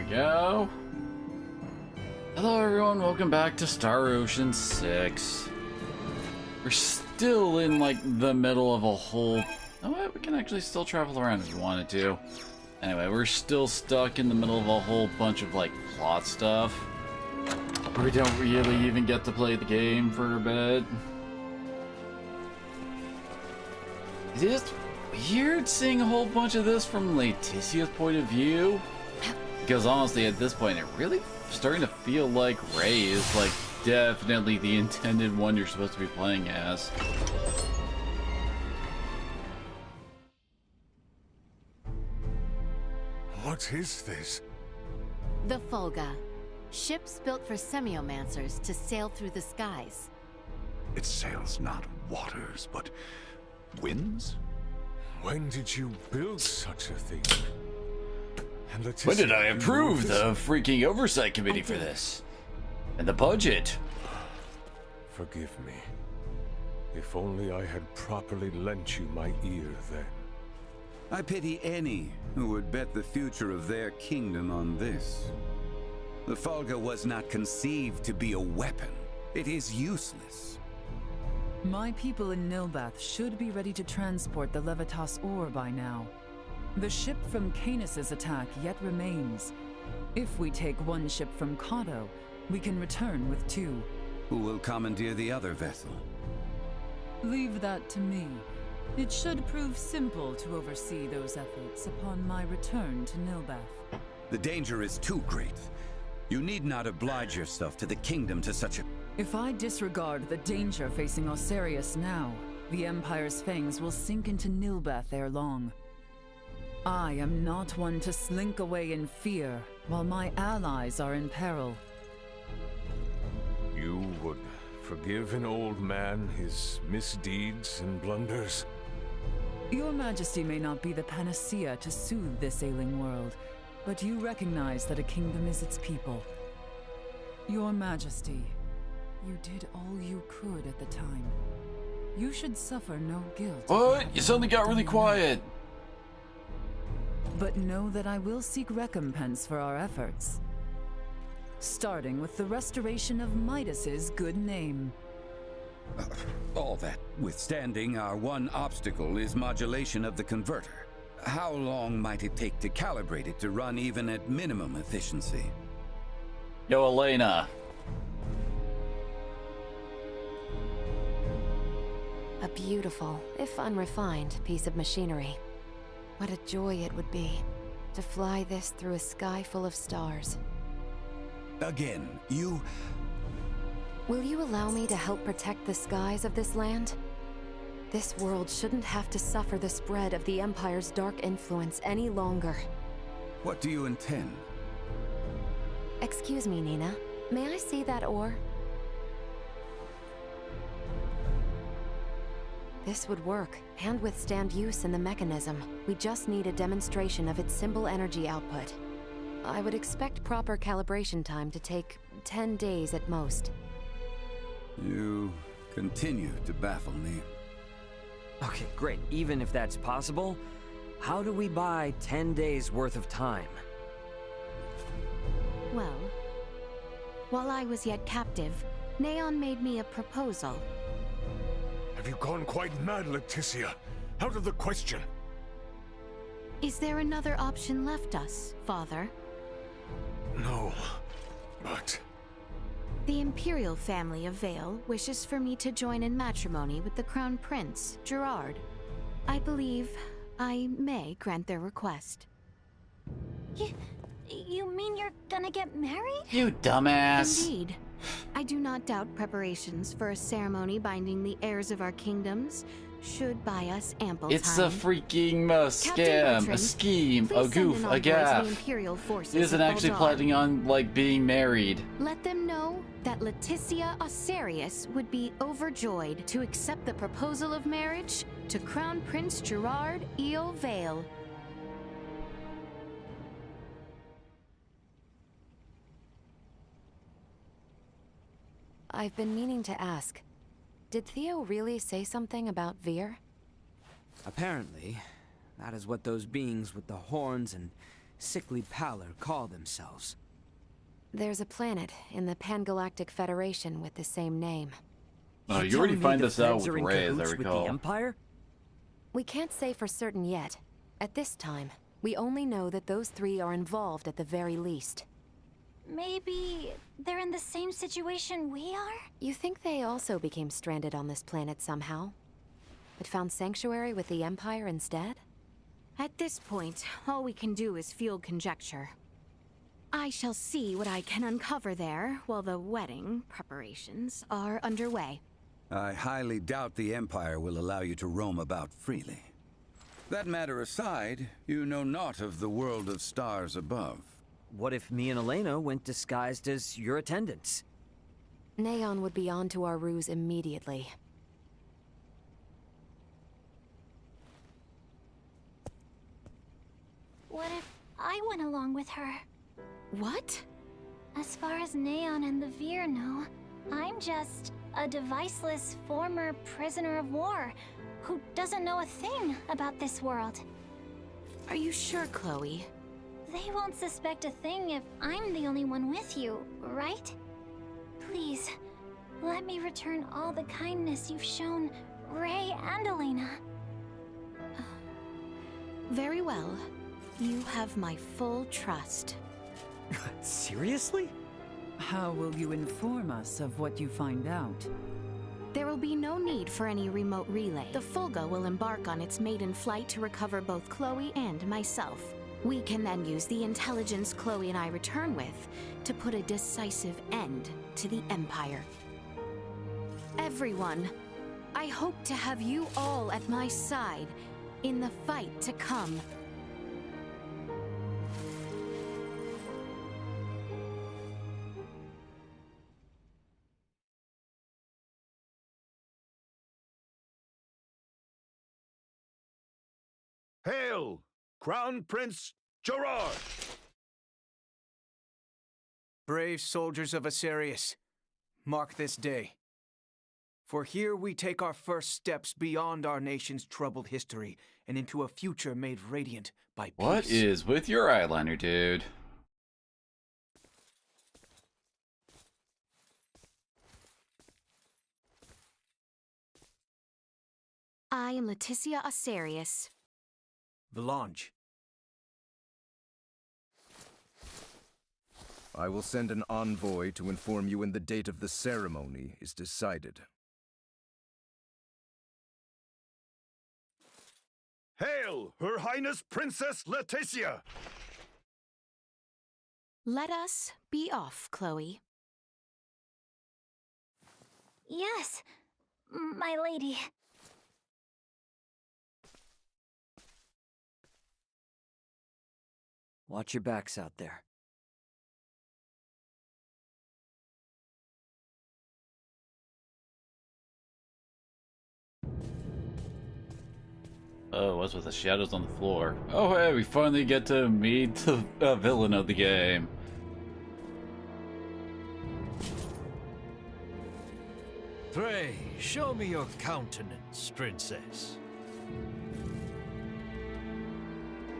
we go. Hello everyone, welcome back to Star Ocean 6. We're still in like the middle of a whole... Oh wait, we can actually still travel around if you wanted to. Anyway, we're still stuck in the middle of a whole bunch of like plot stuff. We don't really even get to play the game for a bit. It is weird seeing a whole bunch of this from Leticia's point of view. Because honestly, at this point, it really starting to feel like Rey is like definitely the intended one you're supposed to be playing as. What is this? The Fulga. Ships built for semiomancers to sail through the skies. It sails not waters, but winds? When did you build such a thing? And Leticia, When did I approve you the freaking oversight committee for this? And the budget? Forgive me. If only I had properly lent you my ear then. I pity any who would bet the future of their kingdom on this. The Fulga was not conceived to be a weapon. It is useless. My people in Nilbath should be ready to transport the Levitas ore by now. The ship from Canis's attack yet remains. If we take one ship from Kato, we can return with two. Who will commandeer the other vessel? Leave that to me. It should prove simple to oversee those efforts upon my return to Nilbath. The danger is too great. You need not oblige yourself to the kingdom to such a... If I disregard the danger facing Osarius now, the Empire's fangs will sink into Nilbath ere long. I am not one to slink away in fear while my allies are in peril. You would forgive an old man his misdeeds and blunders? Your Majesty may not be the panacea to soothe this ailing world, but you recognize that a kingdom is its people. Your Majesty, you did all you could at the time. You should suffer no guilt. What? You suddenly got really quiet. But know that I will seek recompense for our efforts. Starting with the restoration of Midas's good name. All that withstanding, our one obstacle is modulation of the converter. How long might it take to calibrate it to run even at minimum efficiency? Yo, Elena. A beautiful, if unrefined, piece of machinery. What a joy it would be to fly this through a sky full of stars. Again, you... Will you allow me to help protect the skies of this land? This world shouldn't have to suffer the spread of the Empire's dark influence any longer. What do you intend? Excuse me, Nina. May I see that ore? This would work, and withstand use in the mechanism. We just need a demonstration of its symbol energy output. I would expect proper calibration time to take 10 days at most. You continue to baffle me. Okay, great. Even if that's possible, how do we buy 10 days worth of time? Well, while I was yet captive, Neon made me a proposal. Have you gone quite mad, Leticia? Out of the question. Is there another option left us, Father? No, but... The Imperial family of Vale wishes for me to join in matrimony with the Crown Prince, Gerard. I believe I may grant their request. You mean you're gonna get married? You dumbass. Indeed. I do not doubt preparations for a ceremony binding the heirs of our kingdoms should buy us ample It's time. a freaking Captain scam, a Bertrand, scheme, please a send goof, an a envoy to the gaff. Imperial forces He isn't at actually Buldaar. planning on, like, being married. Let them know that Leticia Osarius would be overjoyed to accept the proposal of marriage to Crown Prince Gerard Eo Vale. I've been meaning to ask, did Theo really say something about Veer? Apparently, that is what those beings with the horns and sickly pallor call themselves? There's a planet in the Pangalactic Federation with the same name. Oh, you telling already me find the this out feds with are in Ray, as I cahoots with recall. the Empire? We can't say for certain yet. At this time, we only know that those three are involved at the very least. Maybe they're in the same situation we are? You think they also became stranded on this planet somehow? But found sanctuary with the Empire instead? At this point, all we can do is field conjecture. I shall see what I can uncover there while the wedding preparations are underway. I highly doubt the Empire will allow you to roam about freely. That matter aside, you know naught of the world of stars above. What if me and Elena went disguised as your attendants? Neon would be on to our ruse immediately. What if I went along with her? What? As far as Neon and the Veer know, I'm just a deviceless former prisoner of war who doesn't know a thing about this world. Are you sure, Chloe? They won't suspect a thing if I'm the only one with you, right? Please, let me return all the kindness you've shown Ray and Elena. Very well. You have my full trust. Seriously? How will you inform us of what you find out? There will be no need for any remote relay. The Fulga will embark on its maiden flight to recover both Chloe and myself. We can then use the intelligence Chloe and I return with to put a decisive end to the Empire. Everyone, I hope to have you all at my side in the fight to come. Hail, Crown Prince Gerard! Brave soldiers of Asarius, mark this day. For here we take our first steps beyond our nation's troubled history and into a future made radiant by peace. What is with your eyeliner, dude? I am Leticia Asarius. Valange. I will send an envoy to inform you when the date of the ceremony is decided. Hail, Her Highness Princess Leticia! Let us be off, Chloe. Yes, my lady. Watch your backs out there. Oh, what's with the shadows on the floor? Oh, hey, we finally get to meet the villain of the game. Pray, show me your countenance, princess.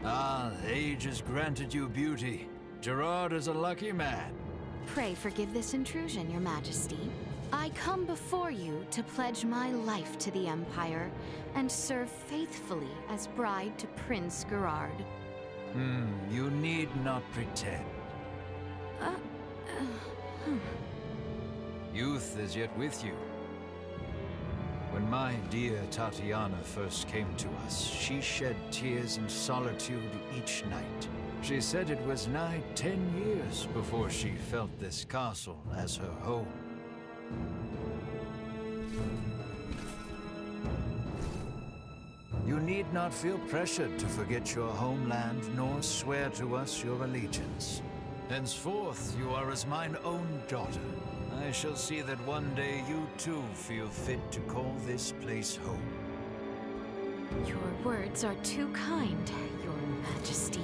Ah, age has granted you beauty. Gerard is a lucky man. Pray forgive this intrusion, Your Majesty. I come before you to pledge my life to the Empire and serve faithfully as bride to Prince Gerard. You need not pretend. Youth is yet with you. When my dear Tatiana first came to us, she shed tears in solitude each night. She said it was nigh 10 years before she felt this castle as her home. You need not feel pressured to forget your homeland, nor swear to us your allegiance. Henceforth, you are as mine own daughter. I shall see that one day you too feel fit to call this place home. Your words are too kind, Your Majesty.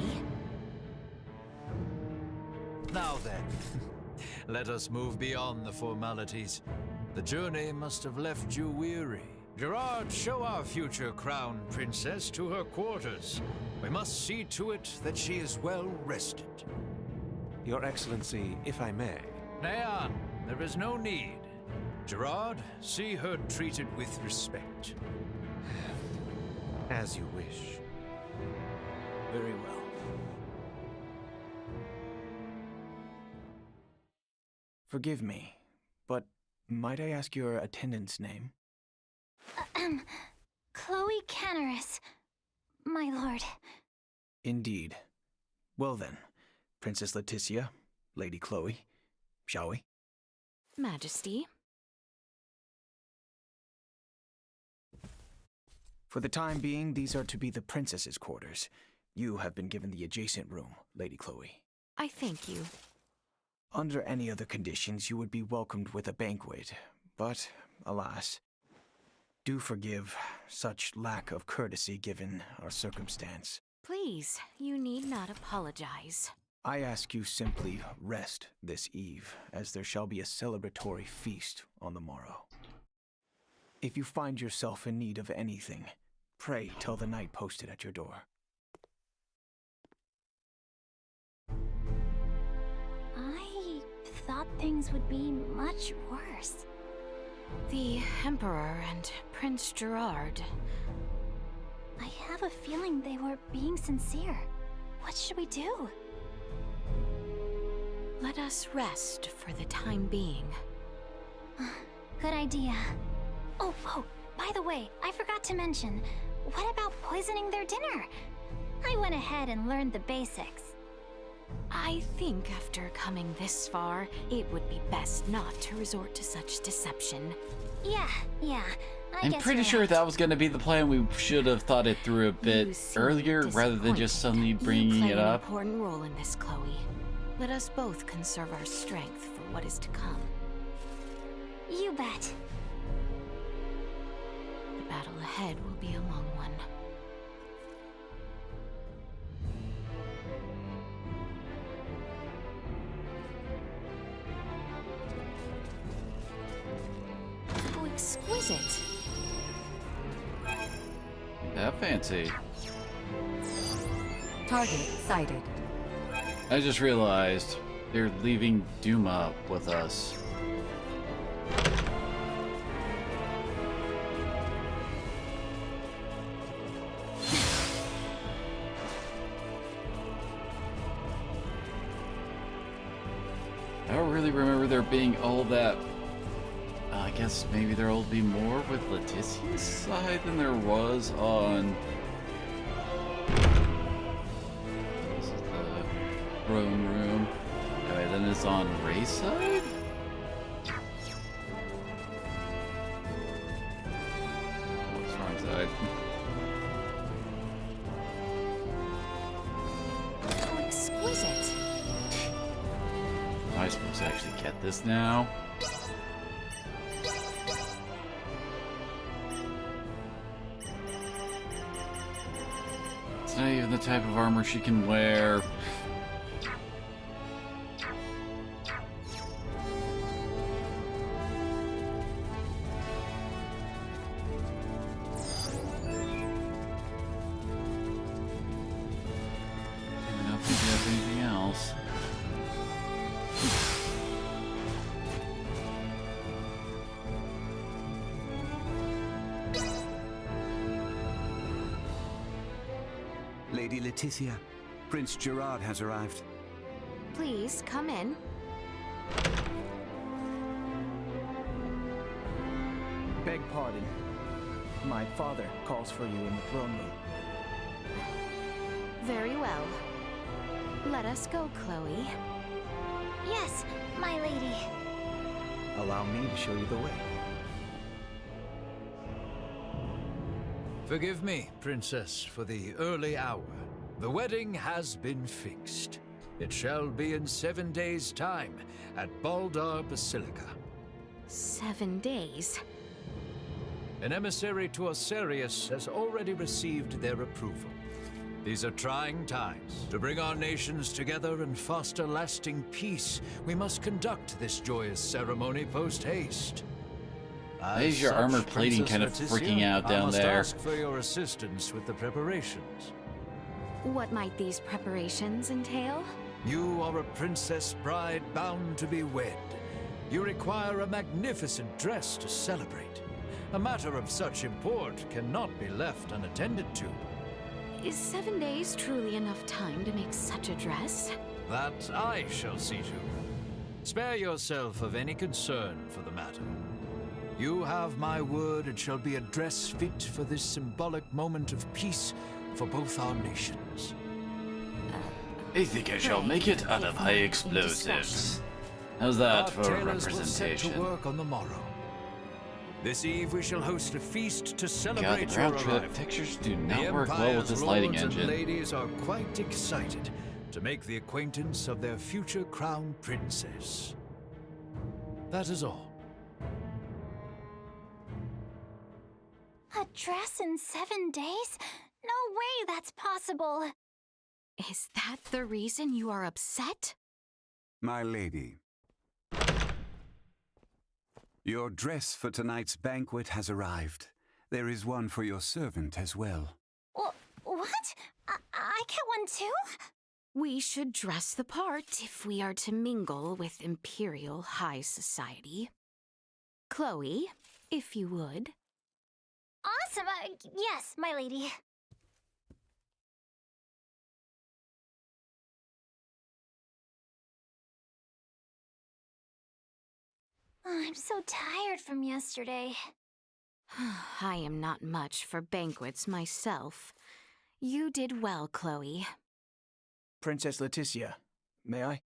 Now then, let us move beyond the formalities. The journey must have left you weary. Gerard, show our future crown princess to her quarters. We must see to it that she is well rested. Your Excellency, if I may. Neon, there is no need. Gerard, see her treated with respect. As you wish. Very well. Forgive me, but might I ask your attendant's name? Chloe Canaris, my lord. Indeed. Well then, Princess Leticia, Lady Chloe, shall we? Majesty. For the time being, these are to be the princess's quarters. You have been given the adjacent room, Lady Chloe. I thank you. Under any other conditions, you would be welcomed with a banquet, but, alas, do forgive such lack of courtesy given our circumstance. Please, you need not apologize. I ask you simply rest this eve, as there shall be a celebratory feast on the morrow. If you find yourself in need of anything, pray tell the knight posted at your door. I thought things would be much worse. The Emperor and Prince Gerard. I have a feeling they were being sincere. What should we do? Let us rest for the time being. Good idea. Oh, by the way, I forgot to mention, what about poisoning their dinner? I went ahead and learned the basics. I think after coming this far, it would be best not to resort to such deception. Yeah, I'm pretty sure that was going to be the plan. We should have thought it through a bit earlier rather than just suddenly bringing it up. You play an important role in this, Chloe. Let us both conserve our strength for what is to come. You bet. The battle ahead will be a long one. How exquisite! That fancy. Target sighted. I just realized they're leaving Duma with us. I don't really remember there being all that. I guess maybe there'll be more with Leticia's side than there was on. This is the throne room. Alright, then it's on Ray's side? What's wrong side? How exquisite! Am I supposed to actually get this now? It's not even the type of armor she can wear. I don't think we have anything else. Lady Leticia, Prince Gerard has arrived. Please, come in. Beg pardon. My father calls for you in the throne room. Very well. Let us go, Chloe. Yes, my lady. Allow me to show you the way. Forgive me, Princess, for the early hour. The wedding has been fixed. It shall be in 7 days' time at Baldar Basilica. 7 days? An emissary to Osirius has already received their approval. These are trying times. To bring our nations together and foster lasting peace, we must conduct this joyous ceremony post-haste. Why is your armor plating kind of freaking out down there? I must ask for your assistance with the preparations. What might these preparations entail? You are a princess bride bound to be wed. You require a magnificent dress to celebrate. A matter of such import cannot be left unattended to. Is 7 days truly enough time to make such a dress? That I shall see to. Spare yourself of any concern for the matter. You have my word it shall be a dress fit for this symbolic moment of peace for both our nations. I think I shall make it out of high explosives. How's that for tailors will representation? set to work on the morrow. This eve we shall host a feast to God, celebrate the your round trip arrival. pictures do The not work well with Empire's this lighting lords engine. and ladies are quite excited to make the acquaintance of their future crown princess. That is all. A dress in 7 days? No way that's possible. Is that the reason you are upset? My lady, your dress for tonight's banquet has arrived. There is one for your servant as well. What? I get one too? We should dress the part if we are to mingle with Imperial High Society. Chloe, if you would. Awesome. Yes, my lady. I'm so tired from yesterday. I am not much for banquets myself. You did well, Chloe. Princess Leticia, may I?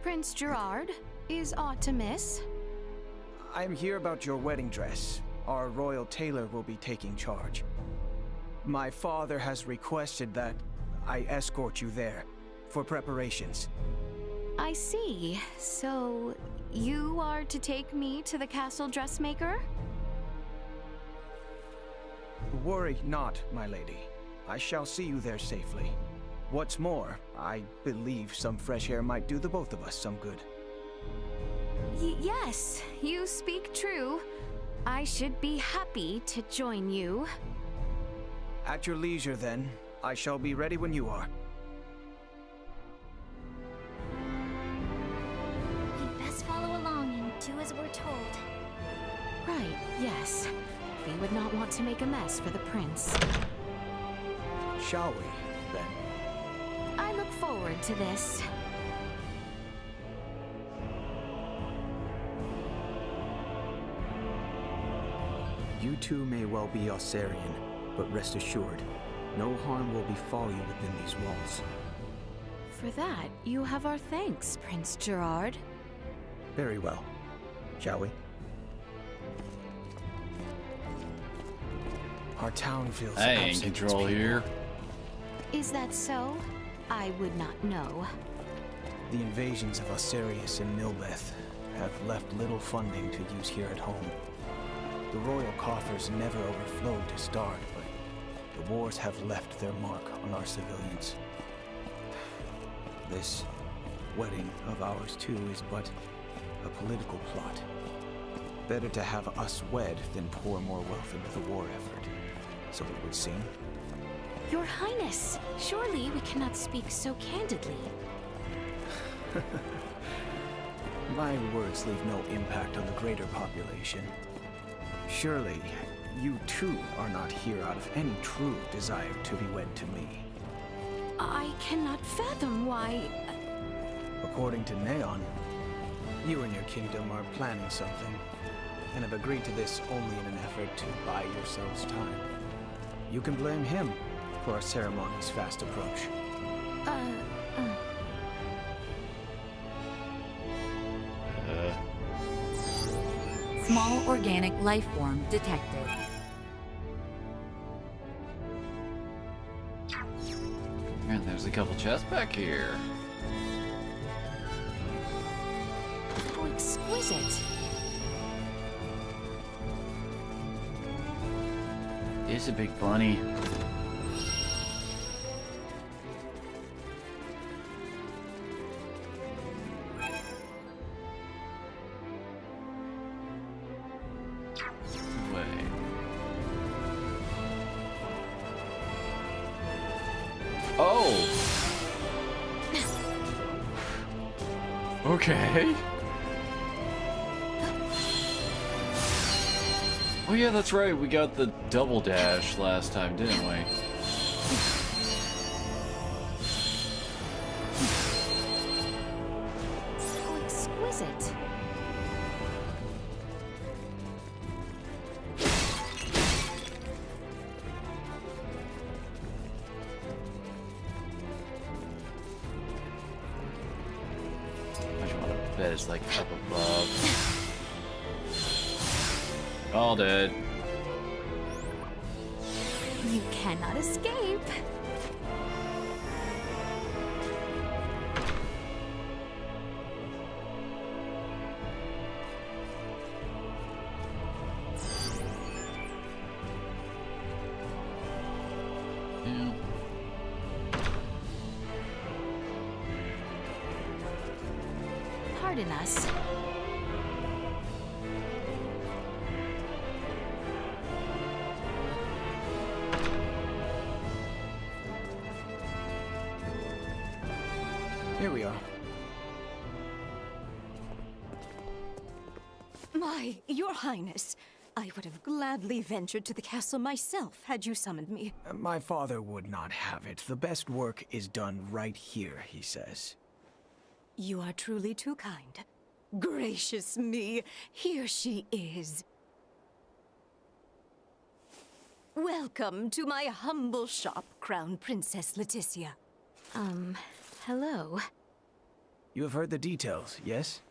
Prince Gerard, is aught to miss? I'm here about your wedding dress. Our royal tailor will be taking charge. My father has requested that I escort you there for preparations. I see. So, you are to take me to the castle dressmaker? Worry not, my lady. I shall see you there safely. What's more, I believe some fresh air might do the both of us some good. Yes, you speak true. I should be happy to join you. At your leisure, then. I shall be ready when you are. We'd best follow along and do as we're told. Right, yes. We would not want to make a mess for the prince. Shall we, then? I look forward to this. You too may well be Osarian, but rest assured, no harm will befall you within these walls. For that, you have our thanks, Prince Gerard. Very well. Shall we? Our town feels I ain't in absent as control people. here. Is that so? I would not know. The invasions of Osarius and Milbeth have left little funding to use here at home. The royal coffers never overflowed to start, but the wars have left their mark on our civilians. This wedding of ours too is but a political plot. Better to have us wed than pour more wealth into the war effort, so it would seem. Your Highness, surely we cannot speak so candidly. My words leave no impact on the greater population. Surely, you too are not here out of any true desire to be wed to me. I cannot fathom why... According to Neon, you and your kingdom are planning something, and have agreed to this only in an effort to buy yourselves time. You can blame him for our ceremony's fast approach. Small organic life form detected. And there's a couple chests back here. How exquisite. It's a big bunny. Okay. Oh yeah, that's right. We got the double dash last time, didn't we? So exquisite. I just want to bet it's like up above. Called it. You cannot escape. Yeah. Pardon us. Here we are. Your Highness, I would have gladly ventured to the castle myself had you summoned me. My father would not have it. The best work is done right here, he says. You are truly too kind. Gracious me, here she is. Welcome to my humble shop, Crown Princess Leticia. Hello. You have heard the details, yes?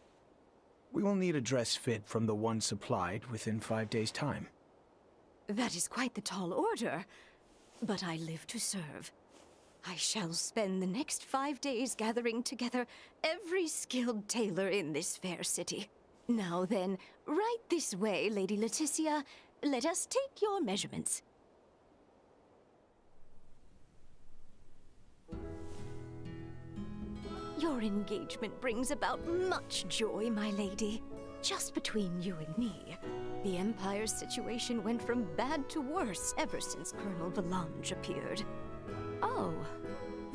We will need a dress fit from the one supplied within 5 days' time. That is quite the tall order, but I live to serve. I shall spend the next 5 days gathering together every skilled tailor in this fair city. Now then, right this way, Lady Leticia. Let us take your measurements. Your engagement brings about much joy, my lady. Just between you and me, the Empire's situation went from bad to worse ever since Colonel Valange appeared. Oh,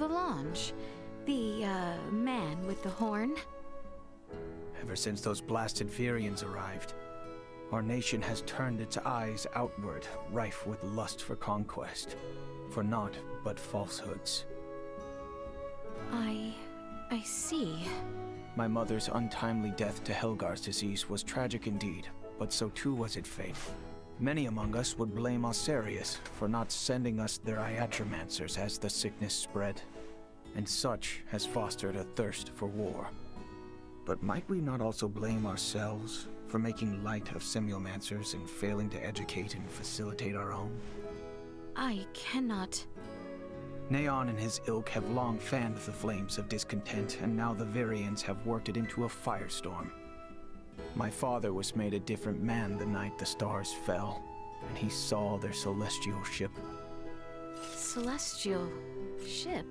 Valange. The, man with the horn? Ever since those blasted Virians arrived, our nation has turned its eyes outward, rife with lust for conquest. For naught but falsehoods. I see. My mother's untimely death to Helgar's disease was tragic indeed, but so too was its fate. Many among us would blame Osirius for not sending us their iatromancers as the sickness spread, and such has fostered a thirst for war. But might we not also blame ourselves for making light of semiomancers and failing to educate and facilitate our own? I cannot... Neon and his ilk have long fanned the flames of discontent, and now the Virians have worked it into a firestorm. My father was made a different man the night the stars fell, and he saw their celestial ship. Celestial ship?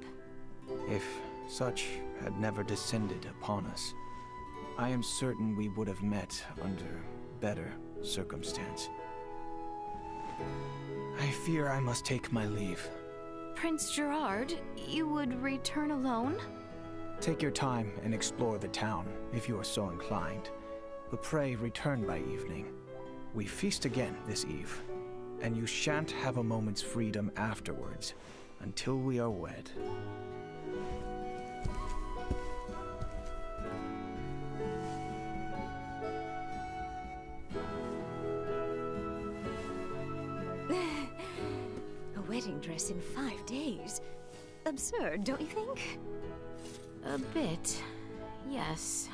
If such had never descended upon us, I am certain we would have met under better circumstance. I fear I must take my leave. Prince Gerard, you would return alone? Take your time and explore the town, if you are so inclined. But pray return by evening. We feast again this eve, and you shan't have a moment's freedom afterwards, until we are wed. Wedding dress in 5 days. Absurd, don't you think? A bit, yes.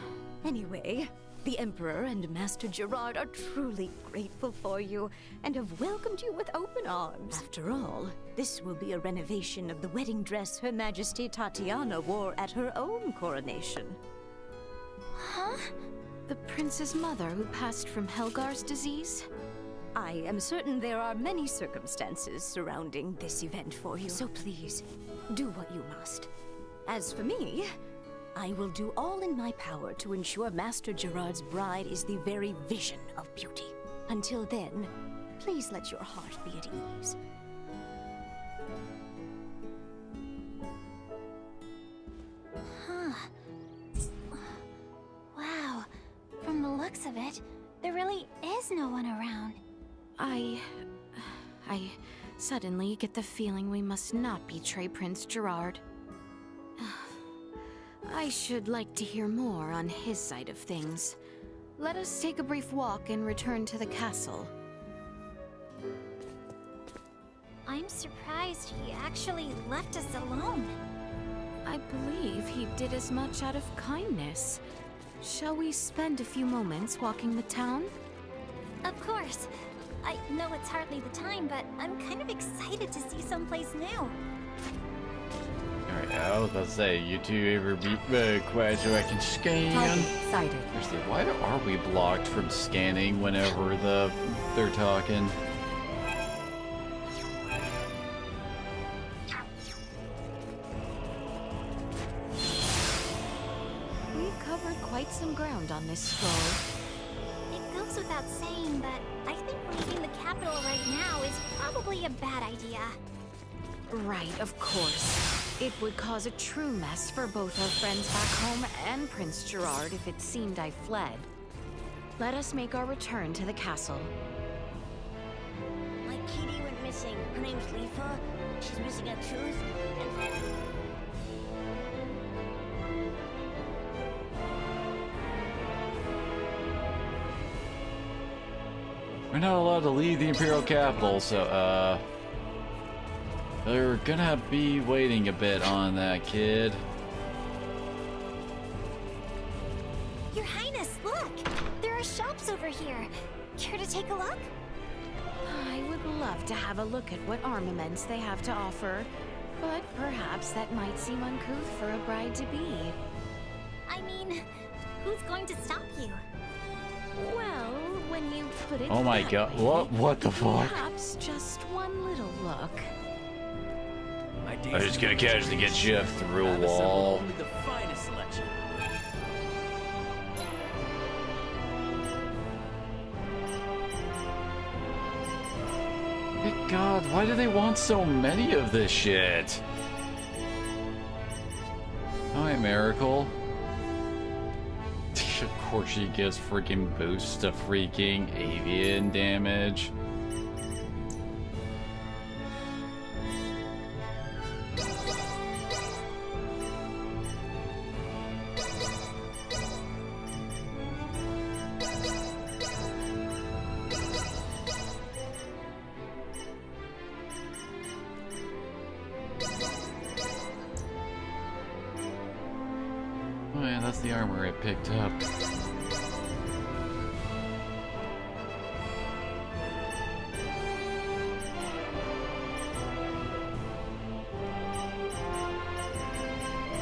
Anyway, the Emperor and Master Gerard are truly grateful for you and have welcomed you with open arms. After all, this will be a renovation of the wedding dress Her Majesty Tatiana wore at her own coronation. Huh? The prince's mother who passed from Helgar's disease? I am certain there are many circumstances surrounding this event for you. So please, do what you must. As for me, I will do all in my power to ensure Master Gerard's bride is the very vision of beauty. Until then, please let your heart be at ease. looks of it, there really is no one around. I suddenly get the feeling we must not betray Prince Gerard. I should like to hear more on his side of things. Let us take a brief walk and return to the castle. I'm surprised he actually left us alone. I believe he did as much out of kindness. Shall we spend a few moments walking the town? Of course. I know it's hardly the time, but I'm kind of excited to see someplace new. Alright, I was about to say, you two ever beat the quest so I can scan? Excited. Seriously, why are we blocked from scanning whenever they're talking? We've covered quite some ground on this scroll. It goes without saying, but I think leaving the capital right now is probably a bad idea. Right, of course. It would cause a true mess for both our friends back home and Prince Gerard if it seemed I fled. Let us make our return to the castle. My kitty went missing. Her name's Leafa. She's missing a tooth. We're not allowed to leave the Imperial capital, so, they're gonna be waiting a bit on that, kid. Your Highness, look! There are shops over here. Care to take a look? I would love to have a look at what armaments they have to offer, but perhaps that might seem uncouth for a bride-to-be. I mean, who's going to stop you? Well, when you put it Oh my that god, way, what the fuck? perhaps just one little look. I'm just gonna casually get shoved through a wall. Only the finest selection. Good god, why do they want so many of this shit? Hi, Miracle. Of course she gives freaking boosts to freaking avian damage. Oh yeah, that's the armor it picked up.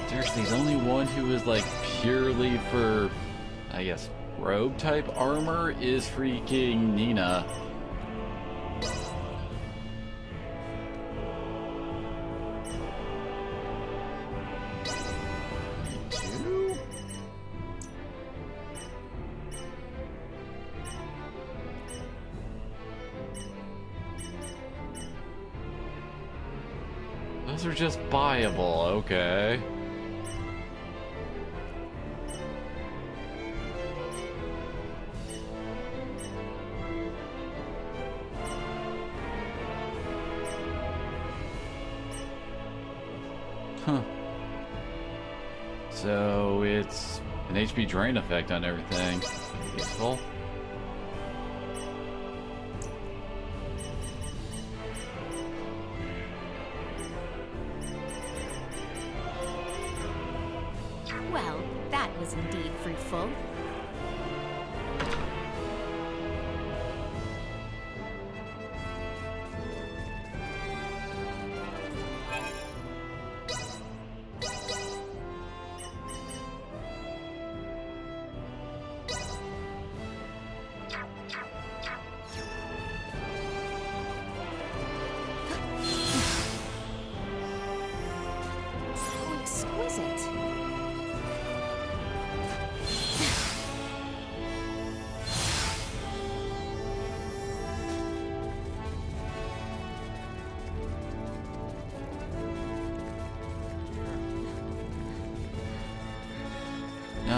Seriously, the only one who is like purely for, I guess, robe type armor is freaking Nina. Those are just buyable, okay. Huh. So it's an HP drain effect on everything. Useful. Well, that was indeed fruitful.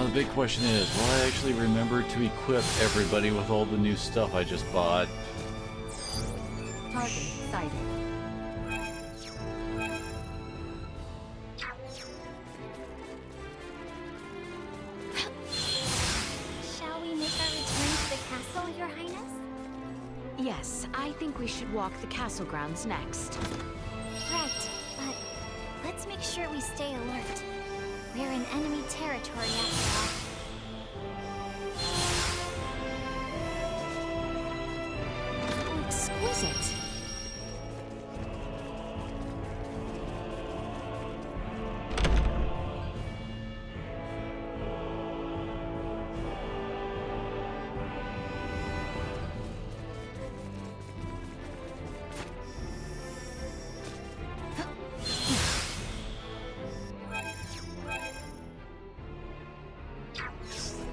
the big question is, will I actually remember to equip everybody with all the new stuff I just bought? Target sighted. Shall we make our return to the castle, Your Highness? Yes, I think we should walk the castle grounds next. Right, but let's make sure we stay alert. We're in enemy territory after all. Oh, exquisite.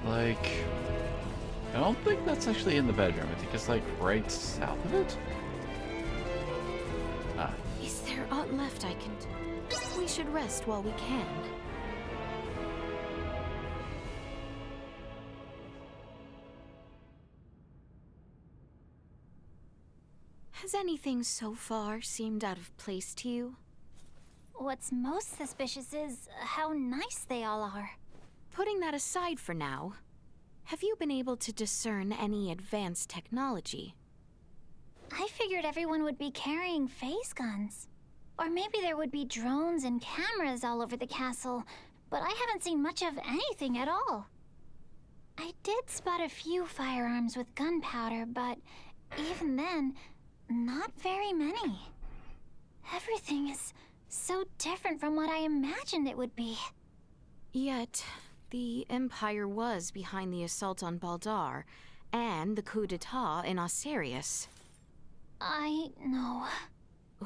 Like, I don't think that's actually in the bedroom. I think it's like right south of it. Ah. Is there aught left I can do? We should rest while we can. Has anything so far seemed out of place to you? What's most suspicious is how nice they all are. Putting that aside for now, have you been able to discern any advanced technology? I figured everyone would be carrying phase guns. Or maybe there would be drones and cameras all over the castle, but I haven't seen much of anything at all. I did spot a few firearms with gunpowder, but even then, not very many. Everything is so different from what I imagined it would be. Yet, the Empire was behind the assault on Baldar, and the coup d'etat in Osirius. I know.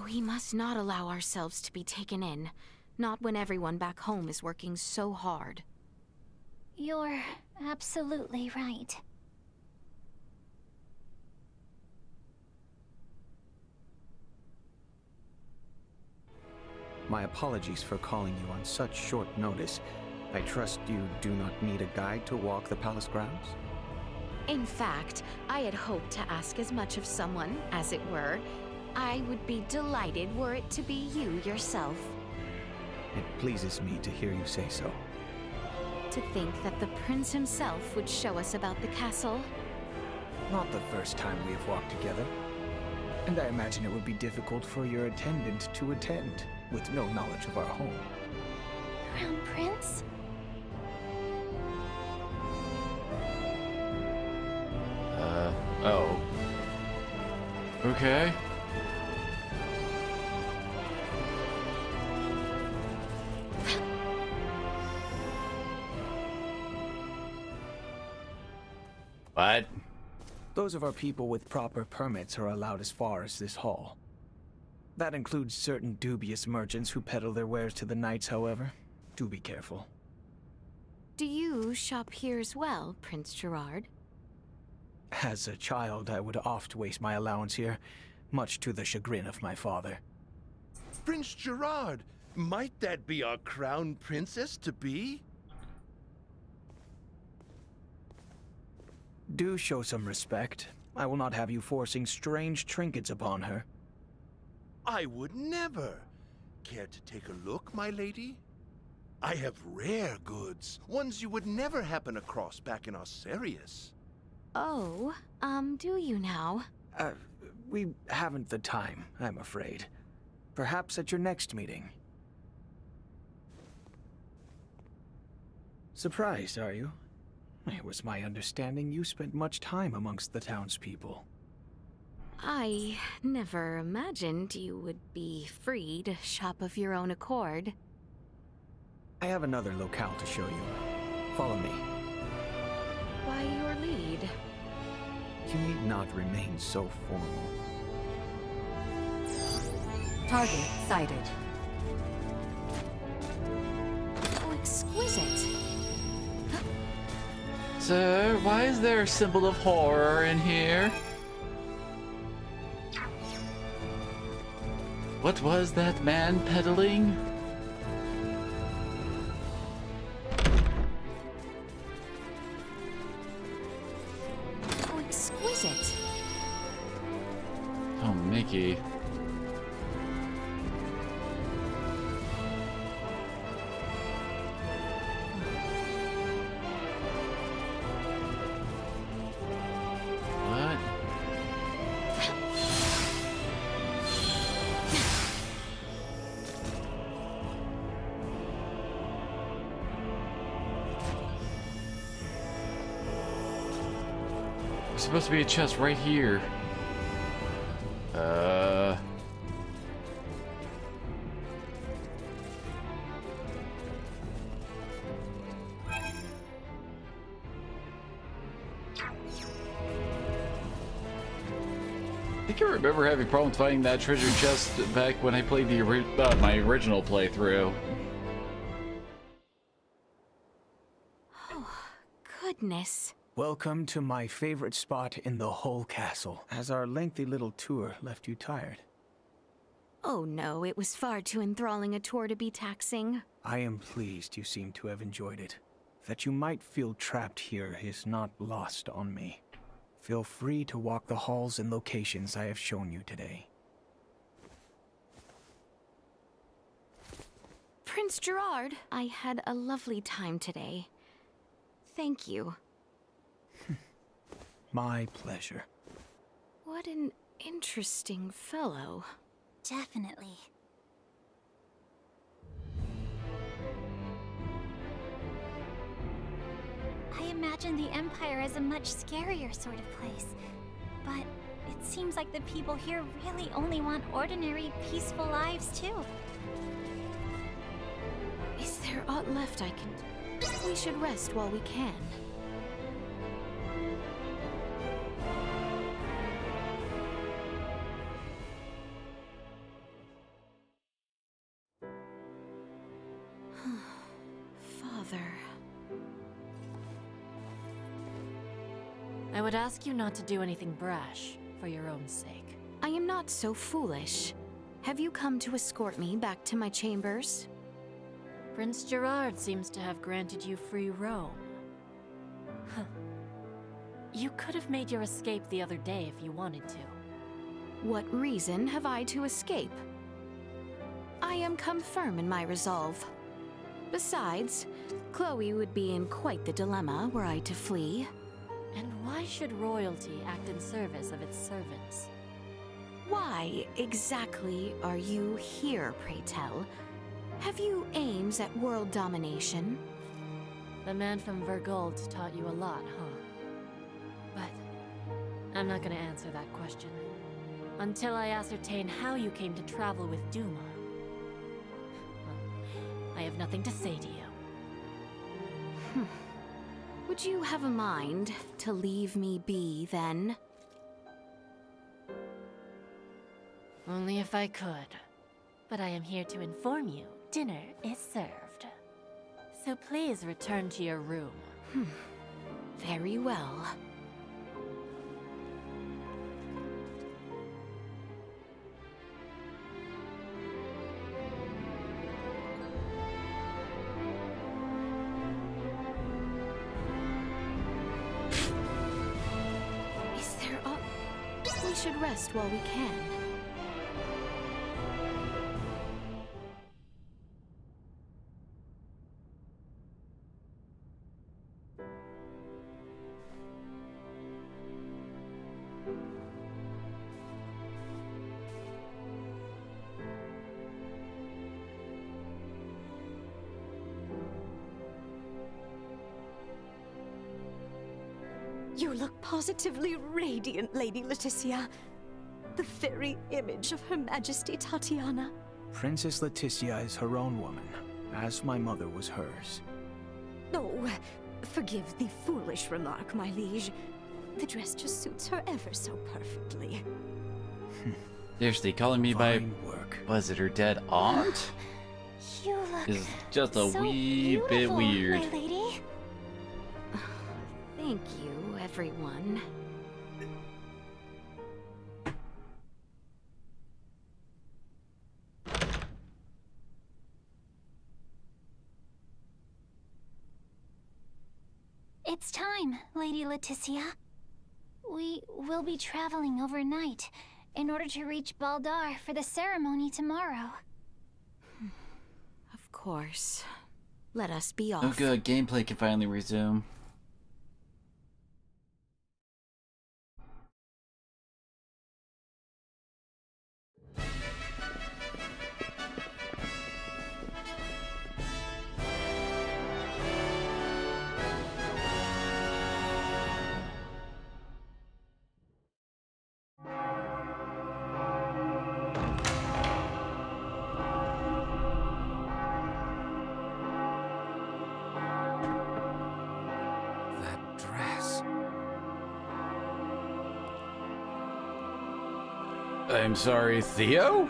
We must not allow ourselves to be taken in, not when everyone back home is working so hard. You're absolutely right. My apologies for calling you on such short notice. I trust you do not need a guide to walk the palace grounds? In fact, I had hoped to ask as much of someone, as it were. I would be delighted were it to be you yourself. It pleases me to hear you say so. To think that the prince himself would show us about the castle. Not the first time we have walked together. And I imagine it would be difficult for your attendant to attend, with no knowledge of our home. Crown Prince? Oh. Okay. What? Those of our people with proper permits are allowed as far as this hall. That includes certain dubious merchants who peddle their wares to the knights, however. Do be careful. Do you shop here as well, Prince Gerard? As a child, I would oft waste my allowance here, much to the chagrin of my father. Prince Gerard, might that be our crown princess-to-be? Do show some respect. I will not have you forcing strange trinkets upon her. I would never. Care to take a look, my lady? I have rare goods, ones you would never happen across back in Osirius. Oh, do you now? We haven't the time, I'm afraid. Perhaps at your next meeting. Surprised, are you? It was my understanding you spent much time amongst the townspeople. I never imagined you would be free to shop of your own accord. I have another locale to show you. Follow me. By your lead. You need not remain so formal. Target sighted. Oh, exquisite. Sir, why is there a symbol of horror in here? What was that man peddling? is it? Oh, Mickey. What? There's supposed to be a chest right here. I think I remember having problems finding that treasure chest back when I played the my original playthrough. Oh, goodness. Welcome to my favorite spot in the whole castle. Has our lengthy little tour left you tired? Oh no, it was far too enthralling a tour to be taxing. I am pleased you seem to have enjoyed it. That you might feel trapped here is not lost on me. Feel free to walk the halls and locations I have shown you today. Prince Gerard, I had a lovely time today. Thank you. My pleasure. What an interesting fellow. Definitely. I imagine the Empire as a much scarier sort of place. But it seems like the people here really only want ordinary, peaceful lives, too. Is there aught left I can... We should rest while we can. Father... I would ask you not to do anything brash, for your own sake. I am not so foolish. Have you come to escort me back to my chambers? Prince Gerard seems to have granted you free roam. Huh. You could have made your escape the other day if you wanted to. What reason have I to escape? I am come firm in my resolve. Besides, Chloe would be in quite the dilemma were I to flee. And why should royalty act in service of its servants? Why exactly are you here, pray tell? Have you aims at world domination? The man from Vergold taught you a lot, huh? But I'm not gonna answer that question until I ascertain how you came to travel with Duma. Well, I have nothing to say to you. Would you have a mind to leave me be, then? Only if I could. But I am here to inform you, dinner is served. So please return to your room. Very well. Is there a... We should rest while we can. You look positively radiant, Lady Leticia. The very image of Her Majesty Tatiana. Princess Leticia is her own woman, as my mother was hers. Oh, forgive the foolish remark, my liege. The dress just suits her ever so perfectly. Seriously, calling me by, was it her dead aunt? You look Is just a so wee bit beautiful, weird. my lady. Thank you, everyone. It's time, Lady Leticia. We will be traveling overnight in order to reach Baldar for the ceremony tomorrow. Of course. Let us be off. Oh good, gameplay can finally resume. I'm sorry, Theo?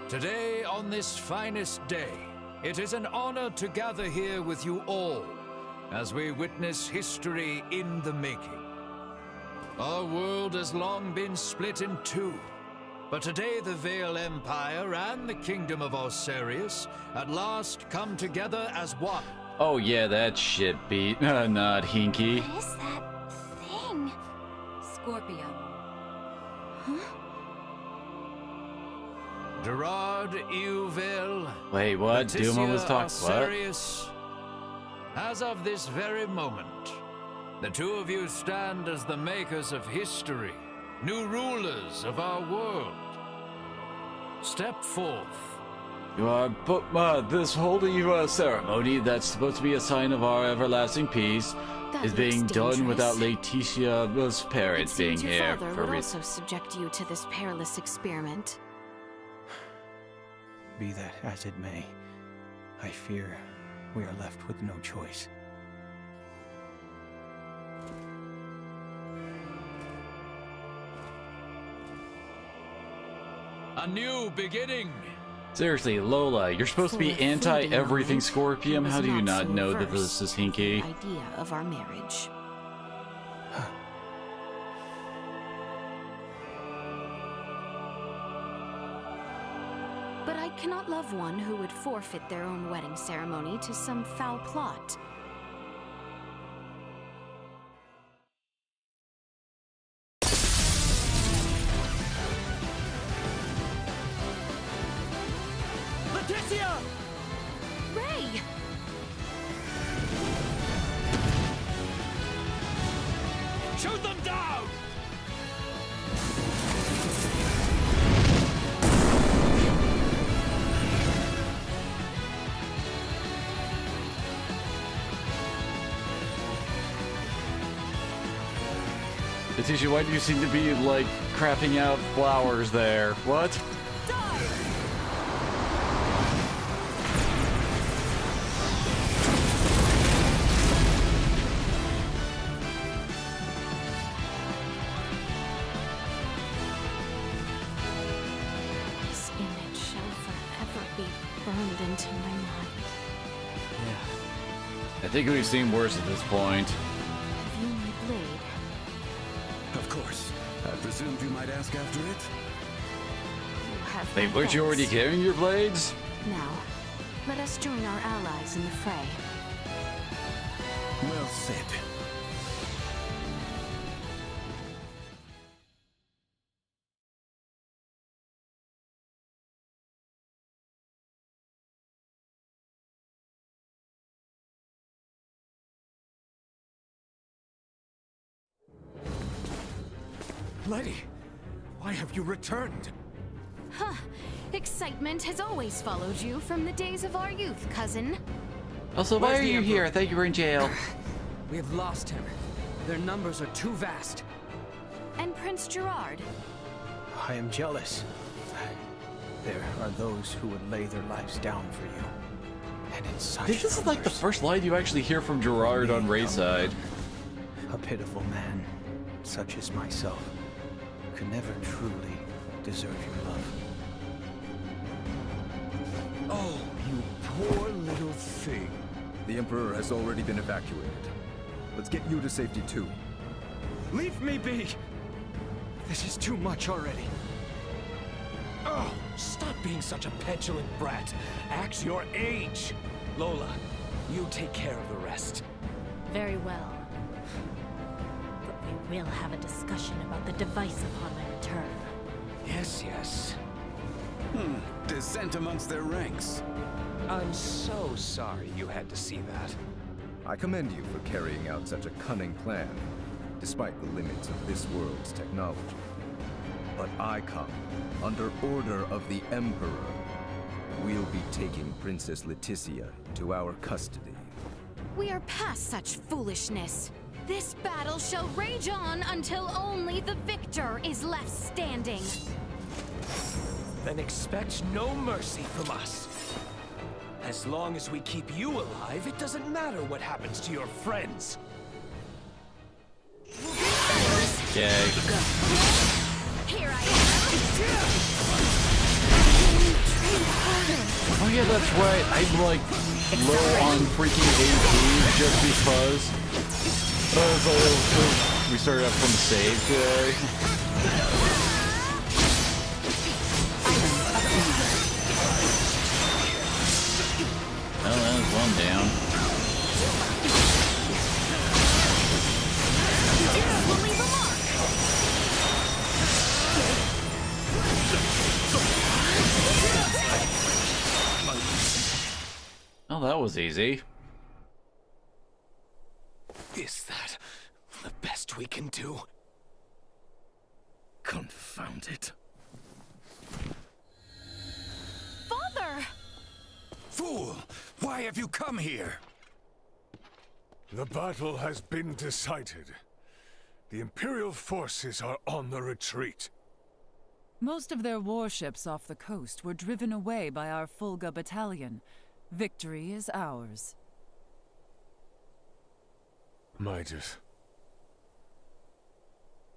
Today, on this finest day, it is an honor to gather here with you all as we witness history in the making. Our world has long been split in two, but today the Vale Empire and the Kingdom of Osirius at last come together as one. Oh yeah, that shit beat. Not Hinky. What is that thing? Scorpium. Gerard Euville. Wait, what? Duma was talking. What? Osirius. As of this very moment, the two of you stand as the makers of history, new rulers of our world. Step forth. This holy ceremony that's supposed to be a sign of our everlasting peace is being done without Letitia's parents being here. Your father would also subject you to this perilous experiment. Be that as it may, I fear we are left with no choice. A new beginning. Seriously, Lola, you're supposed to be anti-everything Scorpium. How do you not know that this is Hinky? Idea of our marriage. But I cannot love one who would forfeit their own wedding ceremony to some foul plot. Letitia! Ray! Shoot them down! Letitia, why do you seem to be, like, crapping out flowers there? What? This image shall forever be burned into my mind. Yeah. I think we've seen worse at this point. Have you my blade? Of course. I presumed you might ask after it. You have Wait, my weren't you already thanks. carrying your blades? Now, let us join our allies in the fray. Well said. Letty, why have you returned? Huh. Excitement has always followed you from the days of our youth, cousin. Also, why are you here? I thought you were in jail. We have lost him. Their numbers are too vast. And Prince Gerard. I am jealous. There are those who would lay their lives down for you. And in such I think this is like the first line you actually hear from Gerard on Ray's side. A pitiful man, such as myself, could never truly deserve your love. Oh, you poor little thing. The Emperor has already been evacuated. Let's get you to safety too. Leave me be! This is too much already. Oh, stop being such a petulant brat. Act your age. Lola, you take care of the rest. Very well. But we will have a discussion about the device upon my return. Yes, yes. Dissent amongst their ranks. I'm so sorry you had to see that. I commend you for carrying out such a cunning plan, despite the limits of this world's technology. But I come under order of the Emperor. We'll be taking Princess Leticia into our custody. We are past such foolishness. This battle shall rage on until only the victor is left standing. Then expect no mercy from us. As long as we keep you alive, it doesn't matter what happens to your friends. Okay. Here I am. Oh yeah, that's right. I'm like low on freaking AP just because. We started up from the save today. Oh, that was one down. Oh, that was easy. Is that the best we can do? Confound it. Father! Fool! Why have you come here? The battle has been decided. The Imperial forces are on the retreat. Most of their warships off the coast were driven away by our Fulga battalion. Victory is ours. Midas,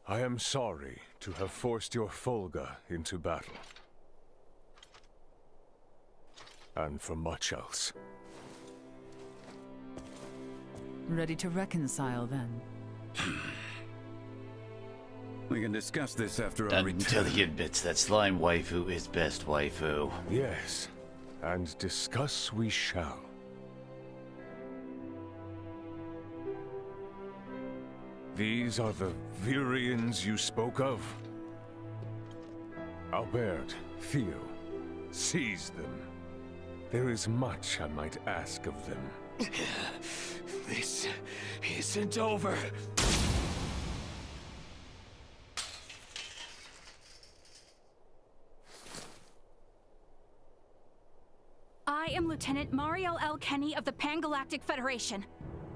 I am sorry to have forced your Fulga into battle. And for much else. Ready to reconcile, then? We can discuss this after our Not return. until he admits that slime waifu is best waifu. Yes, and discuss we shall. These are the Virians you spoke of? Albert, Theo, seize them. There is much I might ask of them. This isn't over. I am Lieutenant Mariel L. Kenny of the Pan-Galactic Federation.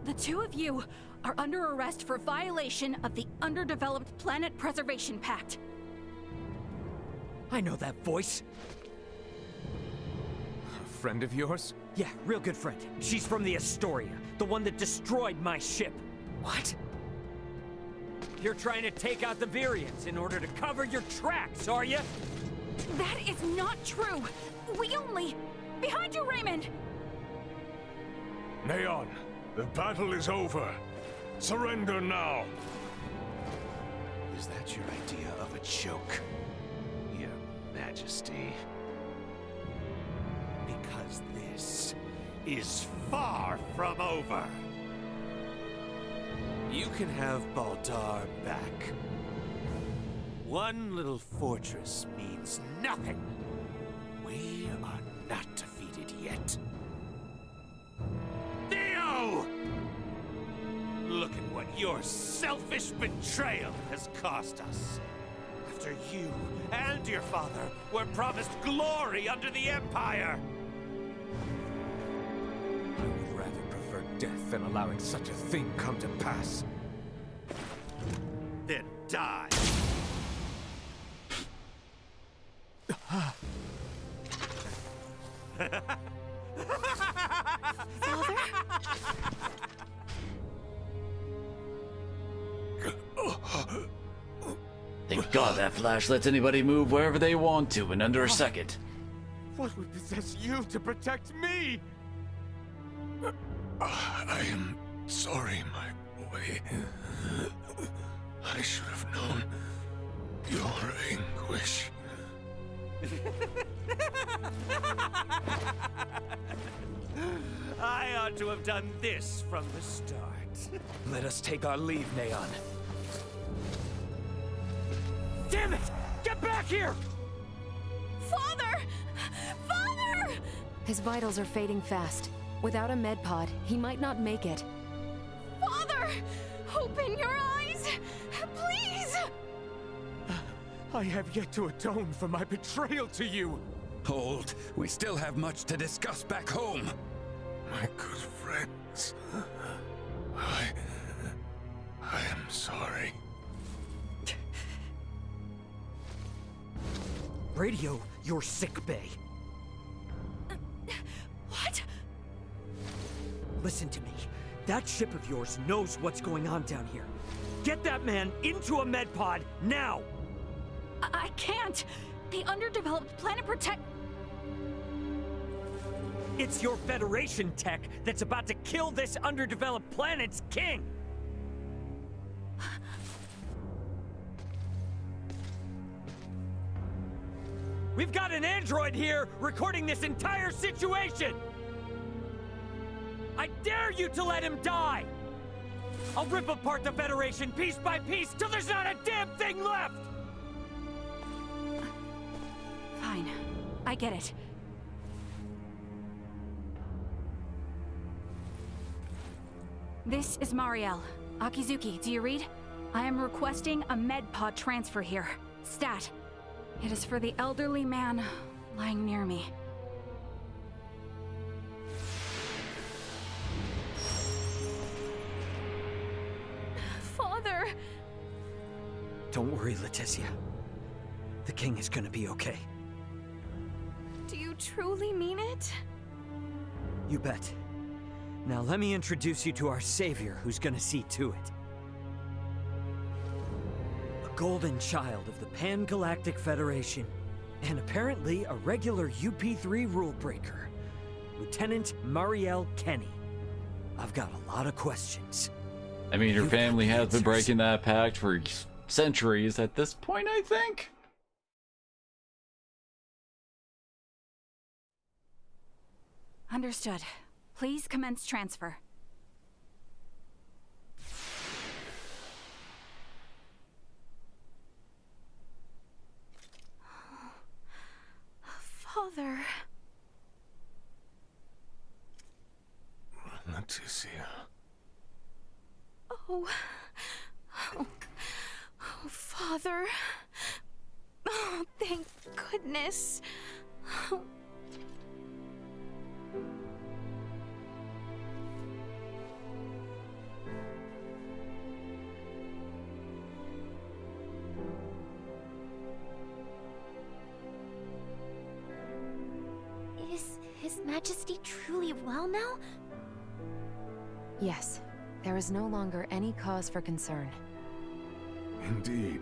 The two of you are under arrest for violation of the Underdeveloped Planet Preservation Pact. I know that voice. A friend of yours? Yeah, real good friend. She's from the Astoria, the one that destroyed my ship. What? You're trying to take out the Virians in order to cover your tracks, are you? That is not true. We only... Behind you, Raymond! Neon, the battle is over. Surrender now. Is that your idea of a joke, Your Majesty? Because this is far from over. You can have Baldar back. One little fortress means nothing. We are not defeated yet. Theo! Look at what your selfish betrayal has cost us. After you and your father were promised glory under the Empire. I would rather prefer death than allowing such a thing come to pass. Then die. Father? Thank God that flash lets anybody move wherever they want to in under a second. What would possess you to protect me? I am sorry, my boy. I should have known your anguish. I ought to have done this from the start. Let us take our leave, Neon. Damn it! Get back here! Father! Father! His vitals are fading fast. Without a med pod, he might not make it. Father! Open your eyes! Please! I have yet to atone for my betrayal to you. Hold. We still have much to discuss back home. My good friends, I am sorry. Radio your sick bay. What? Listen to me. That ship of yours knows what's going on down here. Get that man into a med pod now! I can't. The underdeveloped planet protect. It's your Federation tech that's about to kill this underdeveloped planet's king! We've got an android here recording this entire situation! I dare you to let him die! I'll rip apart the Federation piece by piece till there's not a damn thing left! Fine. I get it. This is Marielle. Akizuki, do you read? I am requesting a med pod transfer here. Stat. It is for the elderly man lying near me. Father! Don't worry, Leticia. The king is gonna be okay. Do you truly mean it? You bet. Now let me introduce you to our savior who's gonna see to it. A golden child of the Pan-Galactic Federation, and apparently a regular UP3 rule breaker, Lieutenant Marielle Kenny. I've got a lot of questions. I mean, her family has been breaking that pact for centuries at this point, I think? Understood. Please commence transfer. Father... Leticia. Oh... Oh, Father... Oh, thank goodness. Oh. Is His Majesty truly well now? Yes. There is no longer any cause for concern. Indeed,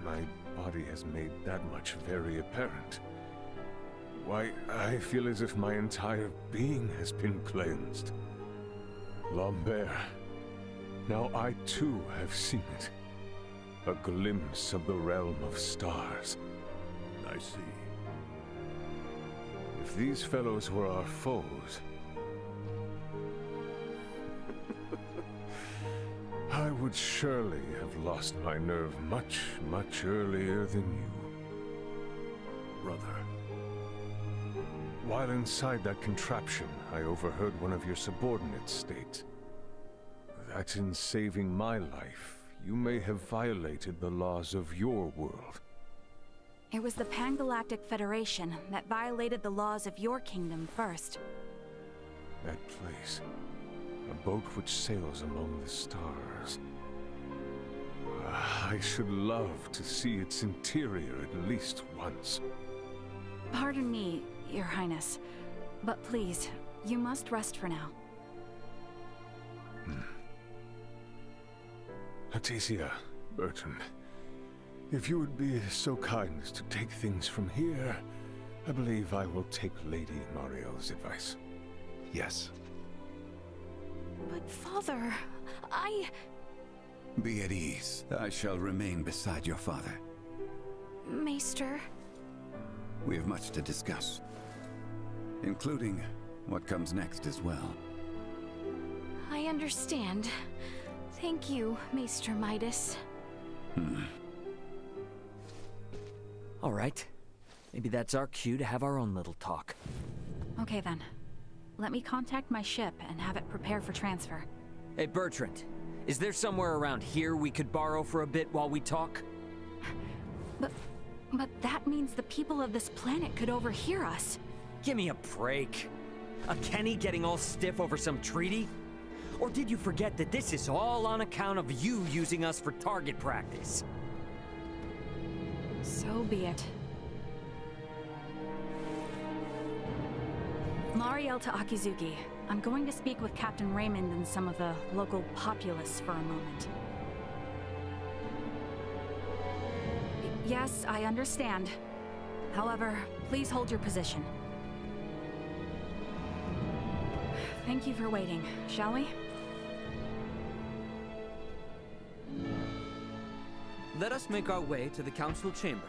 my body has made that much very apparent. Why, I feel as if my entire being has been cleansed. Lambert, now I too have seen it. A glimpse of the realm of stars. I see. If these fellows were our foes, I would surely have lost my nerve much, much earlier than you. Brother. While inside that contraption, I overheard one of your subordinates state that in saving my life, you may have violated the laws of your world. It was the Pan-Galactic Federation that violated the laws of your kingdom first. That place. A boat which sails among the stars. I should love to see its interior at least once. Pardon me, Your Highness, but please, you must rest for now. Leticia, Burton, if you would be so kind as to take things from here, I believe I will take Lady Marielle's advice. Yes. But Father, Be at ease. I shall remain beside your father. Maester. We have much to discuss, including what comes next as well. I understand. Thank you, Maester Midas. All right. Maybe that's our cue to have our own little talk. Okay then. Let me contact my ship and have it prepare for transfer. Hey, Bertrand. Is there somewhere around here we could borrow for a bit while we talk? But that means the people of this planet could overhear us. Give me a break. A Kenny getting all stiff over some treaty? Or did you forget that this is all on account of you using us for target practice? So be it. Mariel to Akizuki. I'm going to speak with Captain Raymond and some of the local populace for a moment. Yes, I understand. However, please hold your position. Thank you for waiting, shall we? Let us make our way to the council chamber.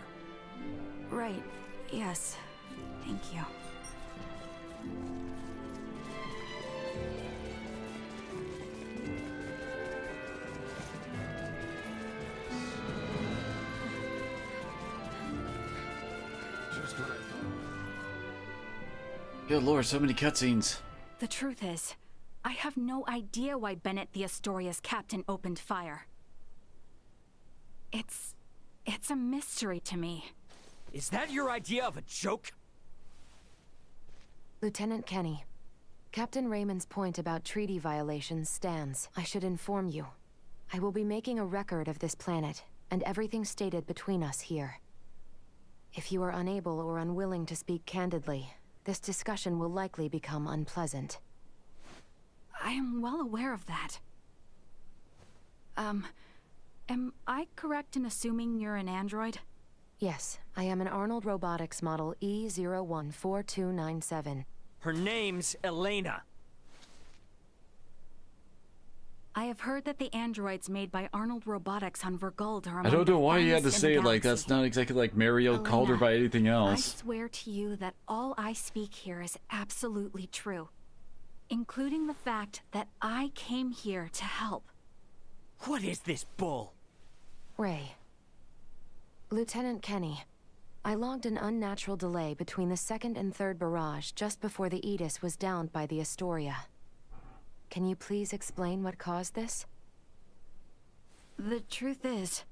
Right, yes. Thank you. Good lord, so many cutscenes. The truth is, I have no idea why Bennett the Astoria's captain opened fire. It's a mystery to me. Is that your idea of a joke? Lieutenant Kenny, Captain Raymond's point about treaty violations stands. I should inform you. I will be making a record of this planet, and everything stated between us here. If you are unable or unwilling to speak candidly, this discussion will likely become unpleasant. I am well aware of that. Am I correct in assuming you're an android? Yes, I am an Arnold Robotics model E014297. Her name's Elena. I have heard that the androids made by Arnold Robotics on Verguld are I don't know why you had to say it like that. That's not exactly like Mario called her by anything I else. swear to you that all I speak here is absolutely true, including the fact that I came here to help. What is this bull? Ray. Lieutenant Kenny, I logged an unnatural delay between the second and third barrage just before the Aegis was downed by the Astoria. Can you please explain what caused this? The truth is...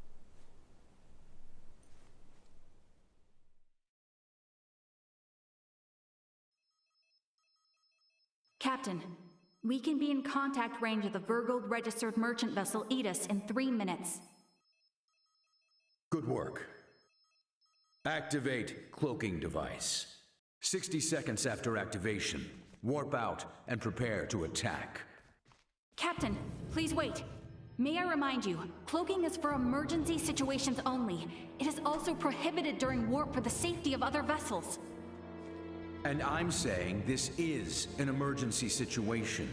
Captain, we can be in contact range of the Verguld registered merchant vessel Aegis in 3 minutes. Good work. Activate cloaking device. 60 seconds after activation, warp out and prepare to attack. Captain, please wait. May I remind you, cloaking is for emergency situations only. It is also prohibited during warp for the safety of other vessels. And I'm saying this is an emergency situation.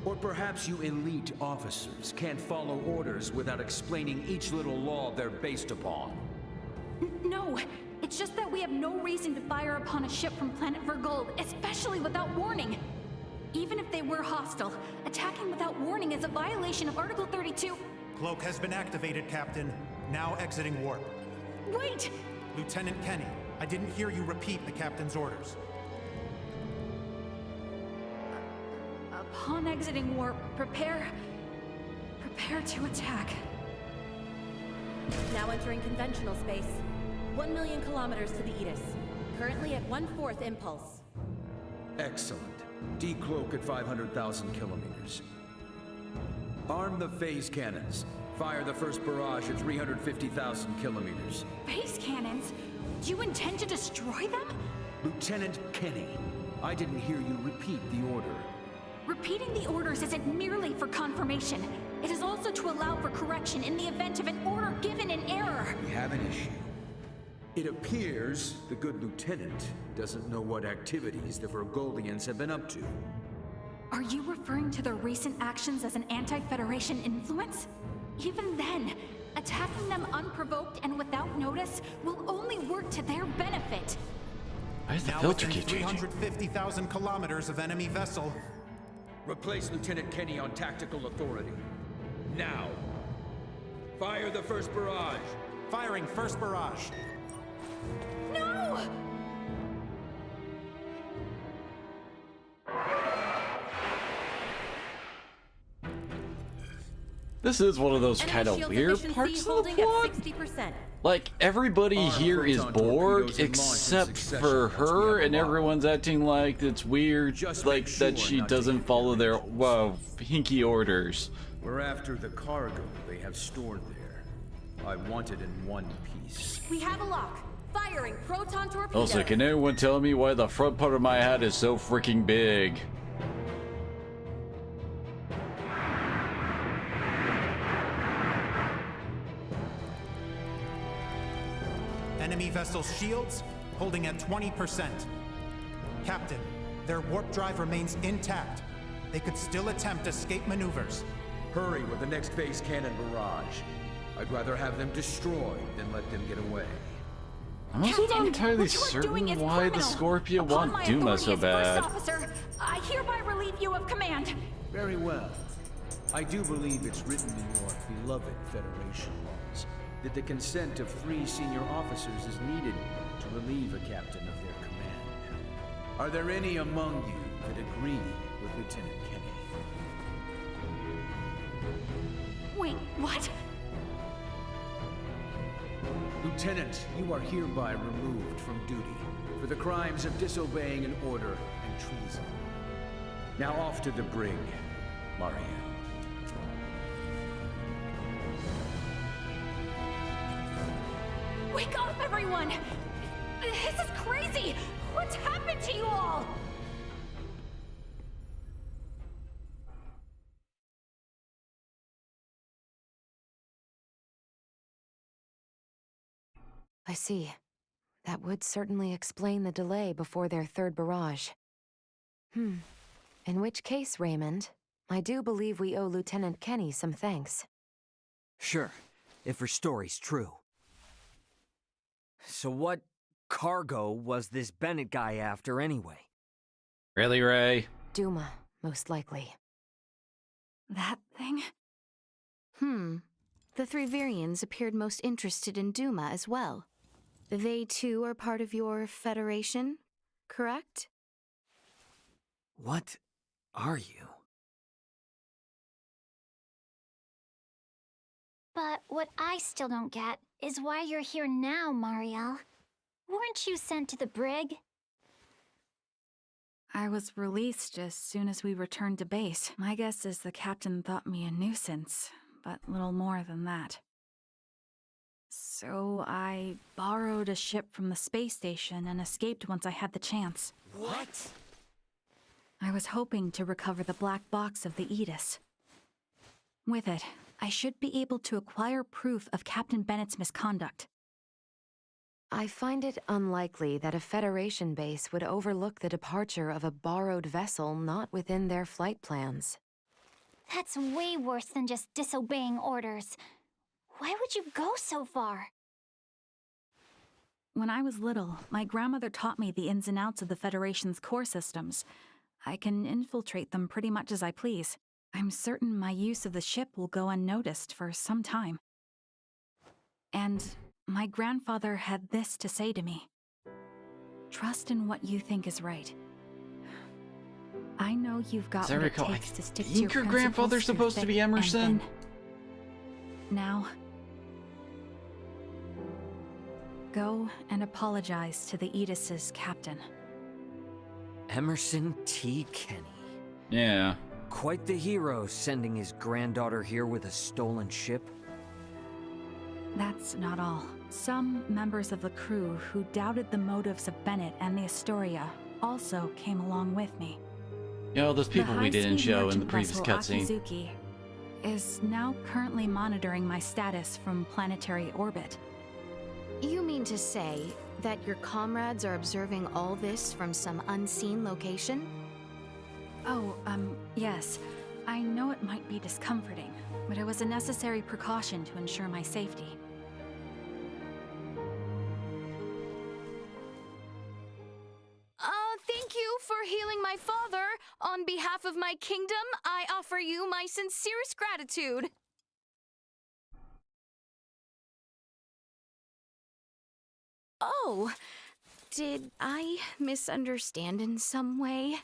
Or perhaps you elite officers can't follow orders without explaining each little law they're based upon. No, it's just that we have no reason to fire upon a ship from planet Verguld, especially without warning. Even if they were hostile, attacking without warning is a violation of Article 32. Cloak has been activated, Captain. Now exiting warp. Wait! Lieutenant Kenny, I didn't hear you repeat the captain's orders. Upon exiting warp, prepare to attack. Now entering conventional space. 1 million kilometers to the Aegis. Currently at 1/4 impulse. Excellent. Decloak at 500,000 kilometers. Arm the phase cannons. Fire the first barrage at 350,000 kilometers. Phase cannons? Do you intend to destroy them? Lieutenant Kenny, I didn't hear you repeat the order. Repeating the orders isn't merely for confirmation. It is also to allow for correction in the event of an order given in error. We have an issue. It appears the good lieutenant doesn't know what activities the Vergoldians have been up to. Are you referring to their recent actions as an anti-Federation influence? even then, attacking them unprovoked and without notice will only work to their benefit. Why does the Now filter within keep changing? 350,000 kilometers of enemy vessel. Replace Lieutenant Kenny on tactical authority. Now. Fire the first barrage. Firing first barrage. No! This is one of those kind of weird parts of the plot. Like, everybody here is Borg except for her, and everyone's acting like it's weird, like that she doesn't follow their, well, hinky orders. We're after the cargo they have stored there. I want it in one piece. We have a lock. Firing proton torpedo. Also, can anyone tell me why the front part of my hat is so freaking big? Enemy vessel's shields holding at 20%. Captain, their warp drive remains intact. They could still attempt escape maneuvers. Hurry with the next phase cannon barrage. I'd rather have them destroyed than let them get away. I'm also not entirely certain why the Scorpion want Duma so bad. Officer, I hereby relieve you of command. Very well. I do believe it's written in your beloved Federation laws that the consent of 3 senior officers is needed to relieve a captain of their command. Are there any among you that agree with Lieutenant Kenny? Wait, what? Lieutenant, you are hereby removed from duty for the crimes of disobeying an order and treason. Now off to the brig, Mariel. Wake up, everyone! This is crazy! What's happened to you all? I see. That would certainly explain the delay before their third barrage. In which case, Raymond, I do believe we owe Lieutenant Kenny some thanks. Sure, if her story's true. So what cargo was this Bennett guy after anyway? Really, Ray? Duma, most likely. That thing? The 3 Virians appeared most interested in Duma as well. They too are part of your Federation, correct? What are you? But what I still don't get is why you're here now, Mariel. Weren't you sent to the brig? I was released as soon as we returned to base. My guess is the captain thought me a nuisance, but little more than that. So I borrowed a ship from the space station and escaped once I had the chance. What? I was hoping to recover the black box of the Aegis. With it, I should be able to acquire proof of Captain Bennett's misconduct. I find it unlikely that a Federation base would overlook the departure of a borrowed vessel not within their flight plans. That's way worse than just disobeying orders. Why would you go so far? When I was little, my grandmother taught me the ins and outs of the Federation's core systems. I can infiltrate them pretty much as I please. I'm certain my use of the ship will go unnoticed for some time. And my grandfather had this to say to me. Trust in what you think is right. I know you've got what it takes to stick to your Your principles grandfather's through supposed to thick be and Emerson? thin. Now, go and apologize to the Aegis's captain. Emerson T. Kenny. Yeah. Quite the hero, sending his granddaughter here with a stolen ship. That's not all. Some members of the crew who doubted the motives of Bennett and the Astoria also came along with me. Yo, those people we didn't high-speed show in the merchant previous vessel cutscene. Akizuki is now currently monitoring my status from planetary orbit. You mean to say that your comrades are observing all this from some unseen location? Oh, yes. I know it might be discomforting, but it was a necessary precaution to ensure my safety. Thank you for healing my father. On behalf of my kingdom, I offer you my sincerest gratitude. Oh, did I misunderstand in some way?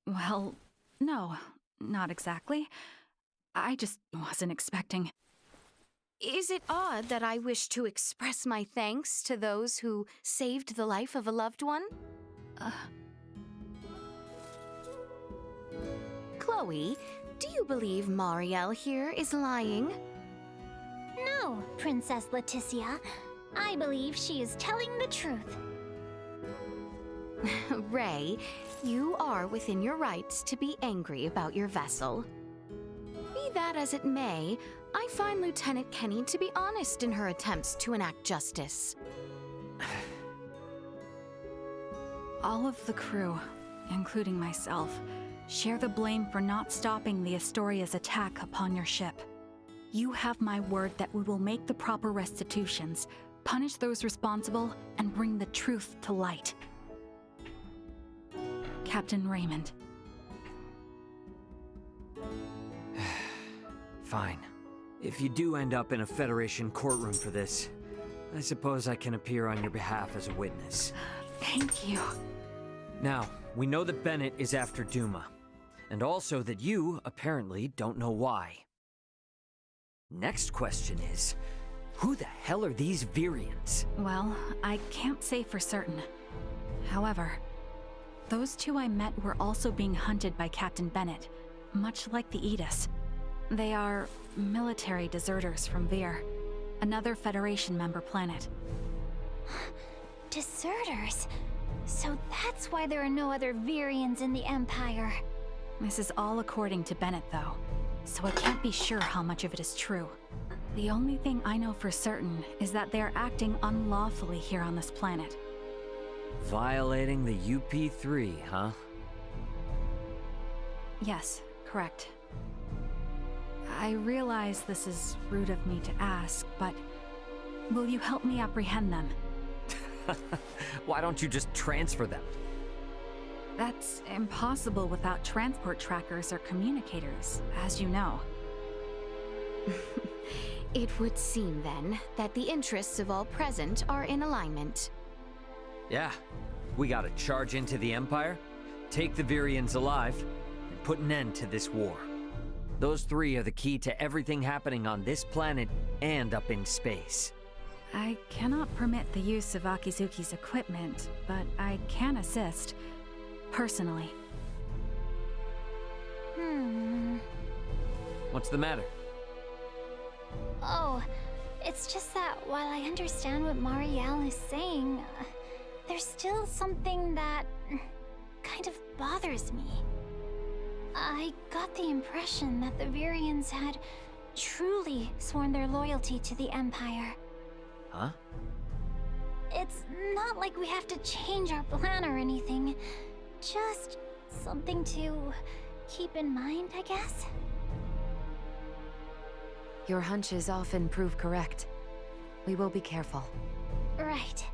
Well, no, not exactly. I just wasn't expecting. Is it odd that I wish to express my thanks to those who saved the life of a loved one? Chloe, do you believe Marielle here is lying? No, Princess Leticia. I believe she is telling the truth. Ray, you are within your rights to be angry about your vessel. Be that as it may, I find Lieutenant Kenny to be honest in her attempts to enact justice. All of the crew, including myself, share the blame for not stopping the Astoria's attack upon your ship. You have my word that we will make the proper restitutions, punish those responsible, and bring the truth to light. Captain Raymond. Fine. If you do end up in a Federation courtroom for this, I suppose I can appear on your behalf as a witness. Thank you. Now, we know that Bennett is after Duma, and also that you, apparently, don't know why. Next question is, who the hell are these Virians? Well, I can't say for certain. However, those two I met were also being hunted by Captain Bennett, much like the Aegis. They are military deserters from Vir, another Federation member planet. Deserters? So that's why there are no other Virians in the Empire. This is all according to Bennett, though, so I can't be sure how much of it is true. The only thing I know for certain is that they are acting unlawfully here on this planet. Violating the UP3, huh? Yes, correct. I realize this is rude of me to ask, but will you help me apprehend them? Why don't you just transfer them? That's impossible without transport trackers or communicators, as you know. It would seem, then, that the interests of all present are in alignment. Yeah, we gotta charge into the Empire, take the Virians alive, and put an end to this war. Those three are the key to everything happening on this planet and up in space. I cannot permit the use of Akizuki's equipment, but I can assist, personally. What's the matter? Oh, it's just that while I understand what Marielle is saying, there's still something that kind of bothers me. I got the impression that the Virians had truly sworn their loyalty to the Empire. Huh? It's not like we have to change our plan or anything. Just something to keep in mind, I guess? Your hunches often prove correct. We will be careful. Right.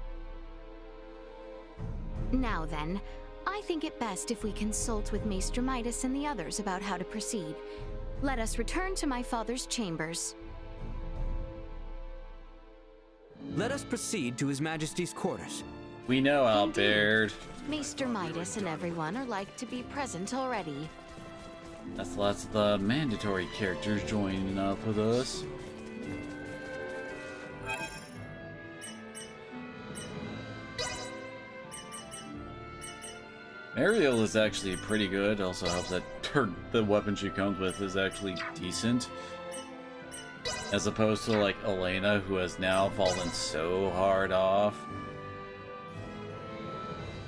Now then, I think it best if we consult with Maester Midas and the others about how to proceed. Let us return to my father's chambers. Let us proceed to His Majesty's quarters. We know, Albert. Maester Midas and everyone are like to be present already. That's lots of the mandatory characters joining up with us. Ariel is actually pretty good. Also helps that the weapon she comes with is actually decent. As opposed to like Elena, who has now fallen so hard off.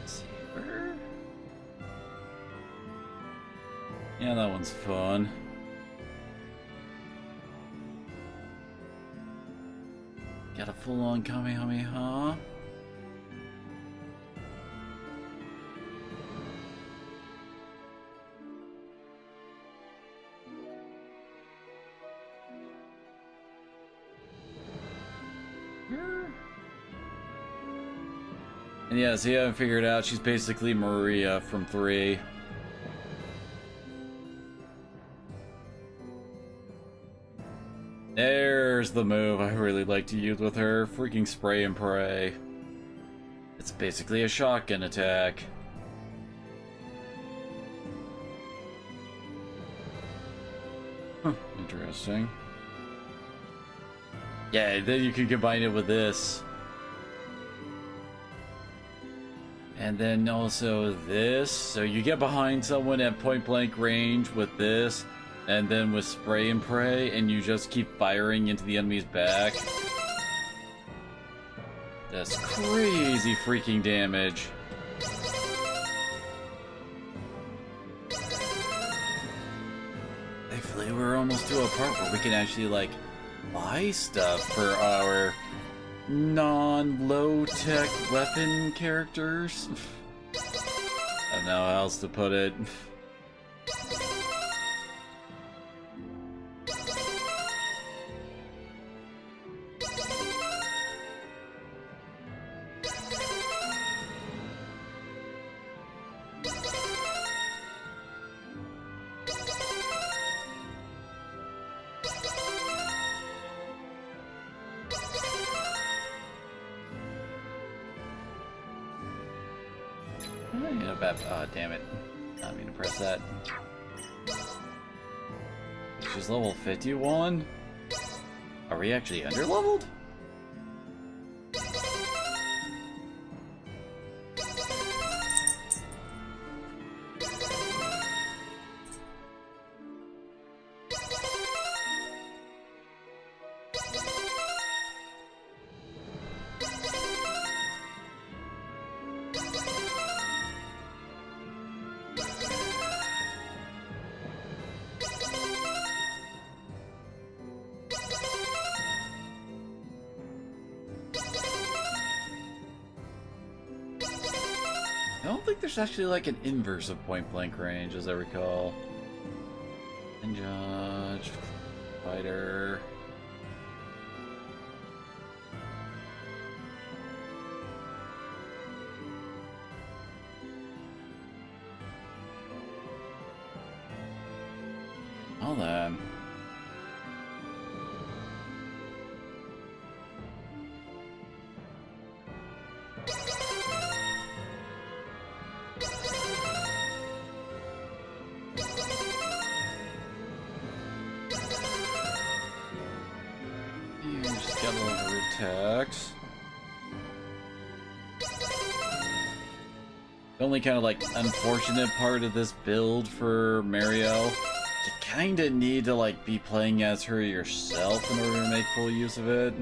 Saber? Yeah, that one's fun. Got a full-on Kamehameha. And yeah, so you haven't figured out, she's basically Maria from 3. There's the move I really like to use with her. Freaking spray and pray. It's basically a shotgun attack. Huh, interesting. Yeah, then you can combine it with this. And then also this. So you get behind someone at point blank range with this. And then with spray and pray, and you just keep firing into the enemy's back. That's crazy freaking damage. Thankfully, we're almost to a part where we can actually, like, buy stuff for our non-low-tech weapon characters. I don't know how else to put it. Oh, damn it. I mean to press that. She's level 51? Are we actually underleveled? I don't think there's actually like an inverse of point blank range, as I recall. And judge, fighter. Well then. Attacks. The only kind of like unfortunate part of this build for Mariel, you kind of need to like be playing as her yourself in order to make full use of it.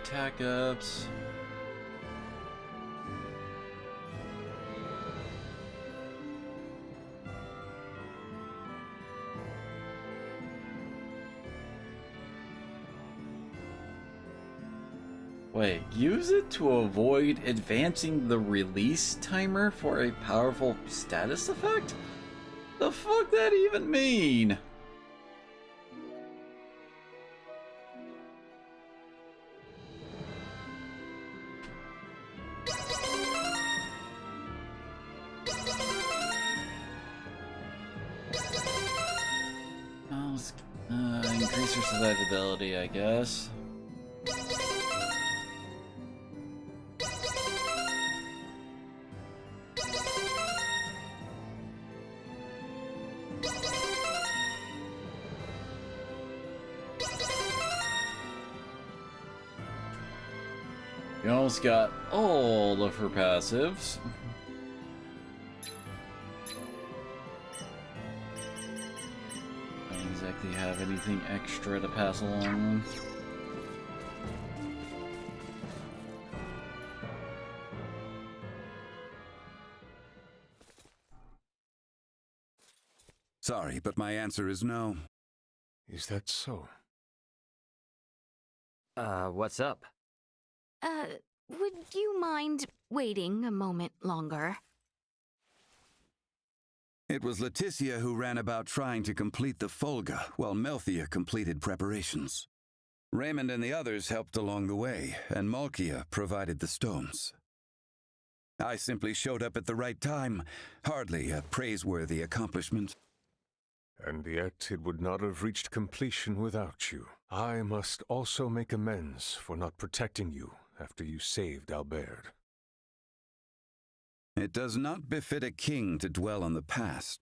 Attack ups. Wait, use it to avoid advancing the release timer for a powerful status effect? The fuck that even mean? Increase your survivability, I guess. You almost got all of her passives. Don't exactly have anything extra to pass along. Sorry, but my answer is no. Is that so? What's up? Would you mind waiting a moment longer? It was Leticia who ran about trying to complete the Folga, while Melthia completed preparations. Raymond and the others helped along the way, and Malkia provided the stones. I simply showed up at the right time, hardly a praiseworthy accomplishment. And yet it would not have reached completion without you. I must also make amends for not protecting you after you saved Albert. It does not befit a king to dwell on the past.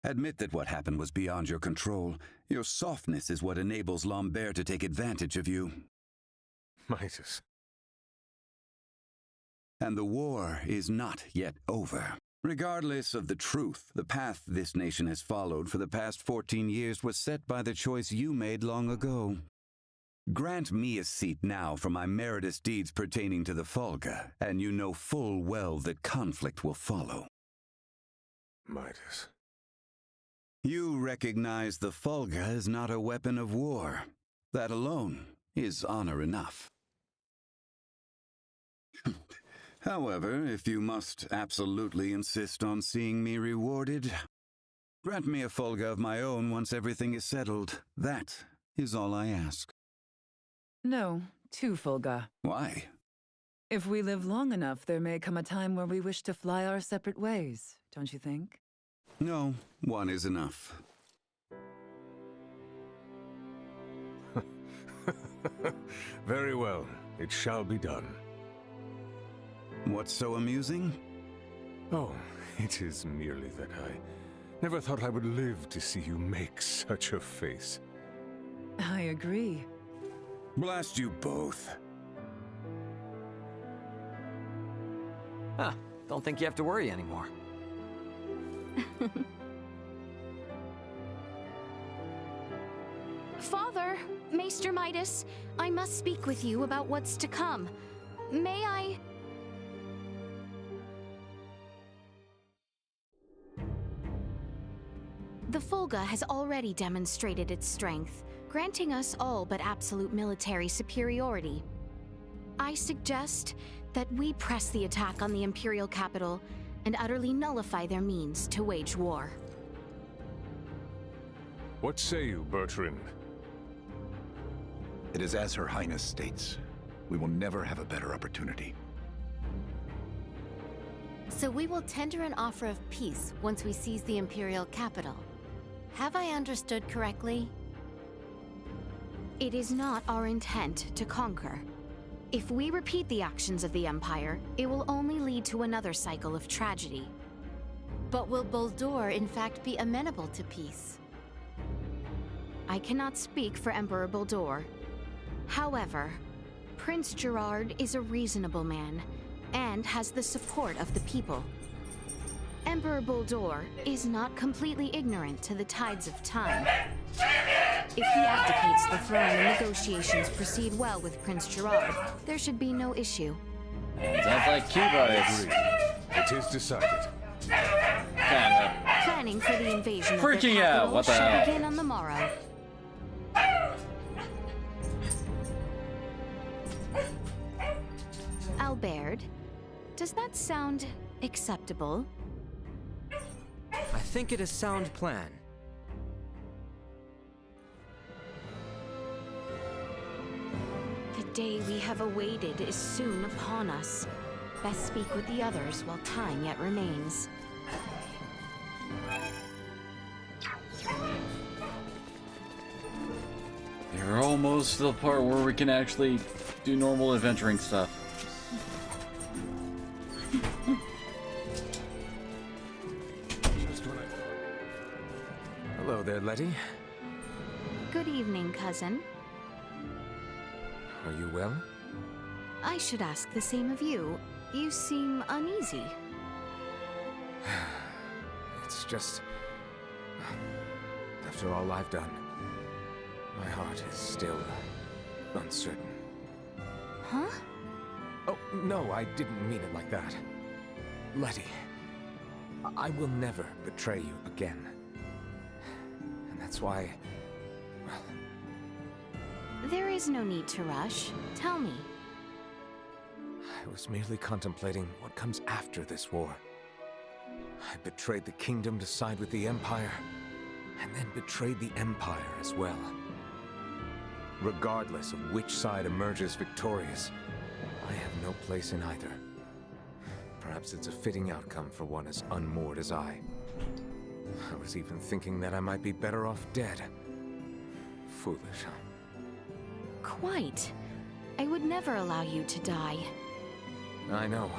Admit that what happened was beyond your control. Your softness is what enables Lambert to take advantage of you. Midas. And the war is not yet over. Regardless of the truth, the path this nation has followed for the past 14 years was set by the choice you made long ago. Grant me a seat now for my meritorious deeds pertaining to the Folga, and you know full well that conflict will follow. Midas. You recognize the Folga is not a weapon of war. That alone is honor enough. However, if you must absolutely insist on seeing me rewarded, grant me a Folga of my own once everything is settled. That is all I ask. No, 2 Folga. Why? If we live long enough, there may come a time where we wish to fly our separate ways, don't you think? No, 1 is enough. Very well, it shall be done. What's so amusing? Oh, it is merely that I never thought I would live to see you make such a face. I agree. Blast you both. Huh, don't think you have to worry anymore. Father, Maester Midas, I must speak with you about what's to come. May I... The Folga has already demonstrated its strength, granting us all but absolute military superiority. I suggest that we press the attack on the Imperial capital and utterly nullify their means to wage war. What say you, Bertrand? It is as Her Highness states. We will never have a better opportunity. So we will tender an offer of peace once we seize the Imperial capital. Have I understood correctly? It is not our intent to conquer. If we repeat the actions of the Empire, it will only lead to another cycle of tragedy. But will Boldur in fact be amenable to peace? I cannot speak for Emperor Boldur. However, Prince Gerard is a reasonable man, and has the support of the people. Emperor Boldur is not completely ignorant to the tides of time. If he abdicates the throne and negotiations proceed well with Prince Gerard, there should be no issue. Sounds like keyboards. It is decided. Kinda. Planning for the invasion Freaking of their out, capital what the shall hell? begin on the morrow. Albert, does that sound acceptable? I think it is sound plan. The day we have awaited is soon upon us. Best speak with the others while time yet remains. You're almost to the part where we can actually do normal adventuring stuff. Hello there, Letty. Good evening, cousin. Are you well? I should ask the same of you. You seem uneasy. It's just... After all I've done, my heart is still uncertain. Huh? Oh, no, I didn't mean it like that. Letty, I will never betray you again. And that's why... Well, There is no need to rush. Tell me. I was merely contemplating what comes after this war. I betrayed the kingdom to side with the Empire, and then betrayed the Empire as well. Regardless of which side emerges victorious, I have no place in either. Perhaps it's a fitting outcome for one as unmoored as I. I was even thinking that I might be better off dead. Foolish, huh? Quite. I would never allow you to die. I know.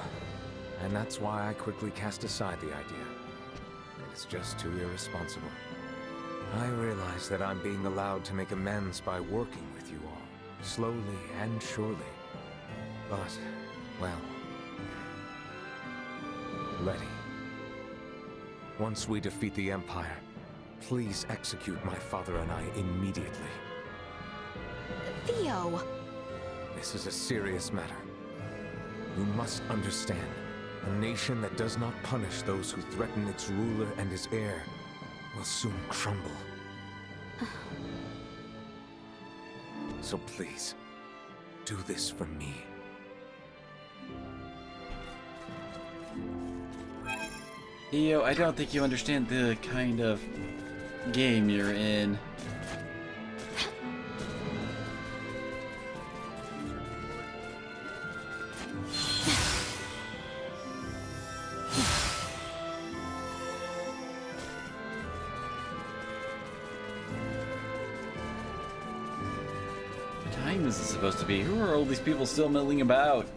And that's why I quickly cast aside the idea. It's just too irresponsible. I realize that I'm being allowed to make amends by working with you all, slowly and surely. But, well... Letty. Once we defeat the Empire, please execute my father and I immediately. Theo! This is a serious matter. You must understand, a nation that does not punish those who threaten its ruler and his heir will soon crumble. So please, do this for me. Theo, I don't think you understand the kind of game you're in. What time is this supposed to be? Who are all these people still milling about?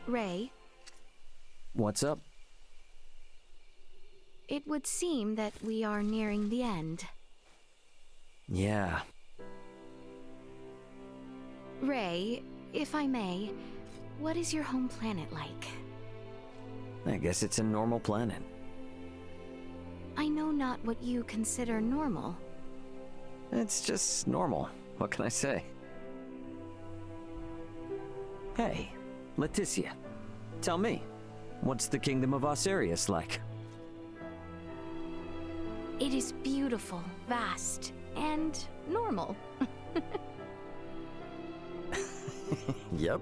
Ray, What's up? it would seem that we are nearing the end. Yeah. Ray, if I may, what is your home planet like? I guess it's a normal planet. I know not what you consider normal. It's just normal. What can I say? Hey, Leticia. Tell me, what's the kingdom of Osirius like? It is beautiful, vast, and normal. Yep.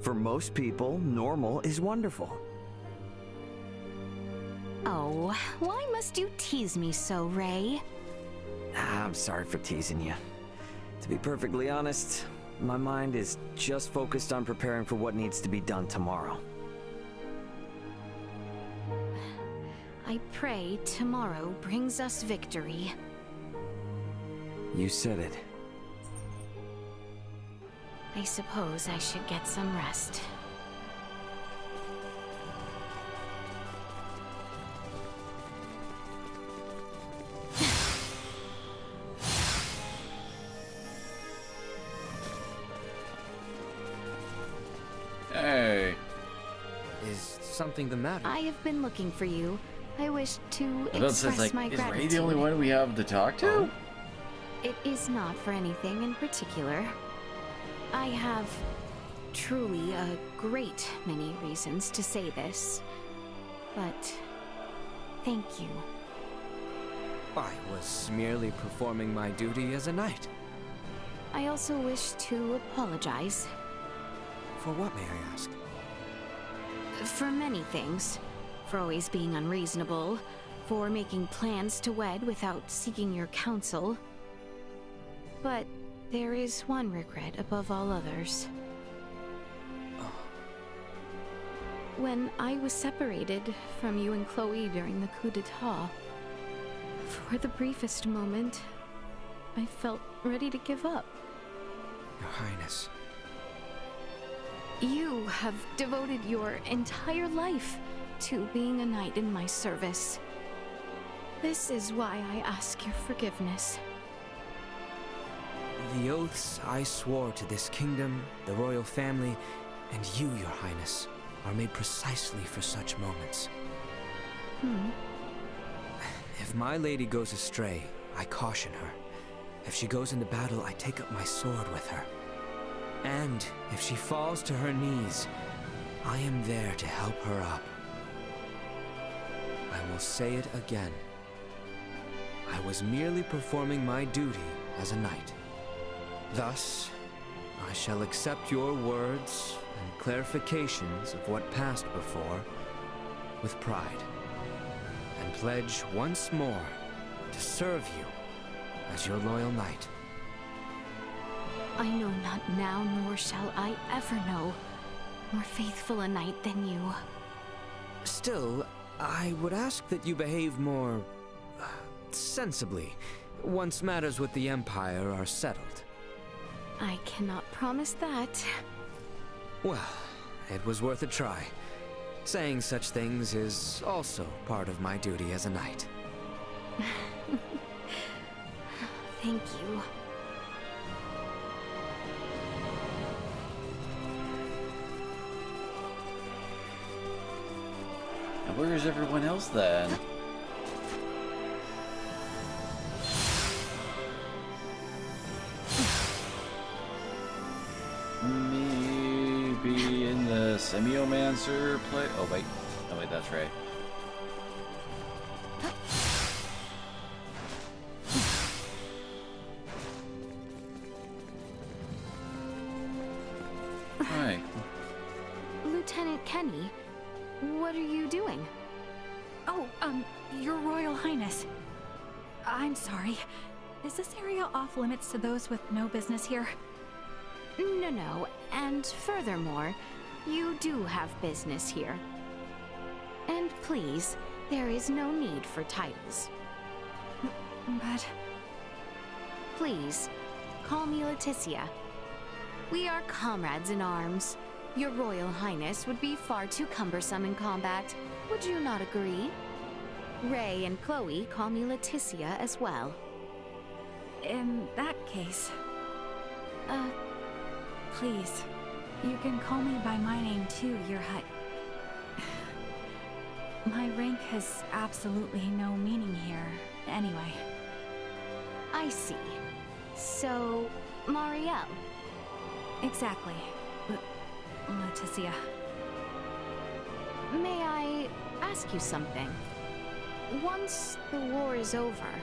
For most people, normal is wonderful. Oh, why must you tease me so, Ray? I'm sorry for teasing you. To be perfectly honest, my mind is just focused on preparing for what needs to be done tomorrow. I pray tomorrow brings us victory. You said it. I suppose I should get some rest. Hey. Is something the matter? I have been looking for you. I wish to I thought express like, my is gratitude. Ray the only one we have to talk to? It is not for anything in particular. I have truly a great many reasons to say this, but thank you. I was merely performing my duty as a knight. I also wish to apologize. For what, may I ask? For many things. For always being unreasonable, for making plans to wed without seeking your counsel. But there is one regret above all others. When I was separated from you and Chloe during the coup d'etat, for the briefest moment, I felt ready to give up. Your Highness. You have devoted your entire life to being a knight in my service. This is why I ask your forgiveness. The oaths I swore to this kingdom, the royal family, and you, Your Highness, are made precisely for such moments. If my lady goes astray, I caution her. If she goes into battle, I take up my sword with her. And if she falls to her knees, I am there to help her up. I will say it again. I was merely performing my duty as a knight. Thus, I shall accept your words and clarifications of what passed before with pride, and pledge once more to serve you as your loyal knight. I know not now, nor shall I ever know, more faithful a knight than you. Still, I would ask that you behave more sensibly once matters with the Empire are settled. I cannot promise that. Well, it was worth a try. Saying such things is also part of my duty as a knight. Thank you. Now, where is everyone else then? Maybe in the Semiomancer play. Oh wait, that's right. Hi. Lieutenant Kenny, what are you doing? Oh, Your Royal Highness. I'm sorry. Is this area off limits to those with no business here? No, and furthermore, you do have business here. And please, there is no need for titles. But... Please, call me Leticia. We are comrades in arms. Your Royal Highness would be far too cumbersome in combat. Would you not agree? Ray and Chloe call me Leticia as well. In that case... Please, you can call me by my name too, Your High... My rank has absolutely no meaning here, anyway. I see. So, Marielle? Exactly. Leticia. May I ask you something? Once the war is over,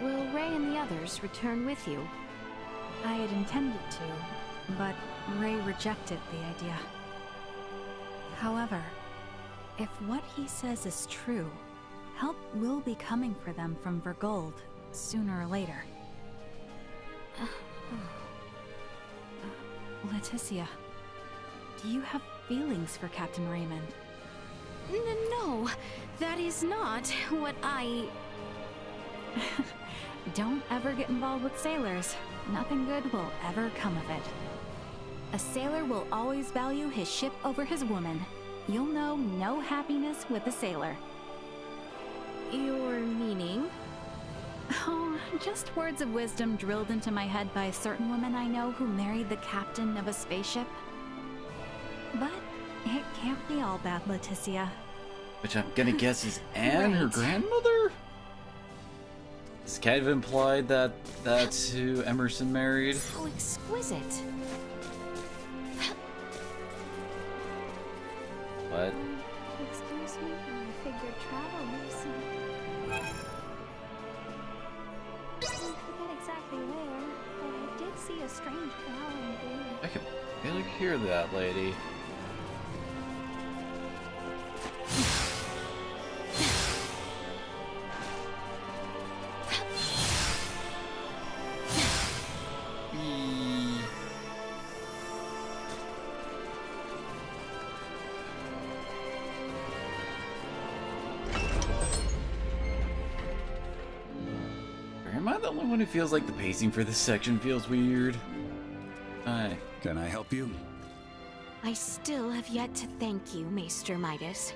will Ray and the others return with you? I had intended to, but Ray rejected the idea. However, if what he says is true, help will be coming for them from Vergold sooner or later. Leticia, do you have feelings for Captain Raymond? No, that is not what I... Don't ever get involved with sailors. Nothing good will ever come of it. A sailor will always value his ship over his woman. You'll know no happiness with a sailor. Your meaning? Oh, just words of wisdom drilled into my head by a certain woman I know who married the captain of a spaceship. But it can't be all bad, Leticia. Which I'm gonna guess is Anne, her grandmother? It's kind of implied that that's who Emerson married. So exquisite. What? Excuse me, I figured travelers. I forget exactly where, but I did see a strange growling bird. I can barely hear that, lady. Am I the only one who feels like the pacing for this section feels weird? Hi. Can I help you? I still have yet to thank you, Maester Midas.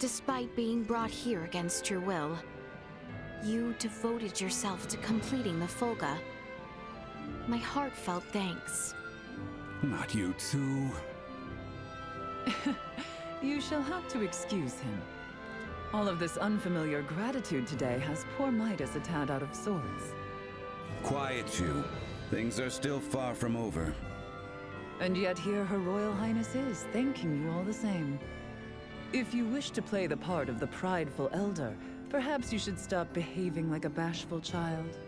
Despite being brought here against your will, you devoted yourself to completing the Fulga. My heartfelt thanks. Not you too. You shall have to excuse him. All of this unfamiliar gratitude today has poor Midas a tad out of sorts. Quiet you. Things are still far from over. And yet here Her Royal Highness is, thanking you all the same. If you wish to play the part of the prideful elder, perhaps you should stop behaving like a bashful child.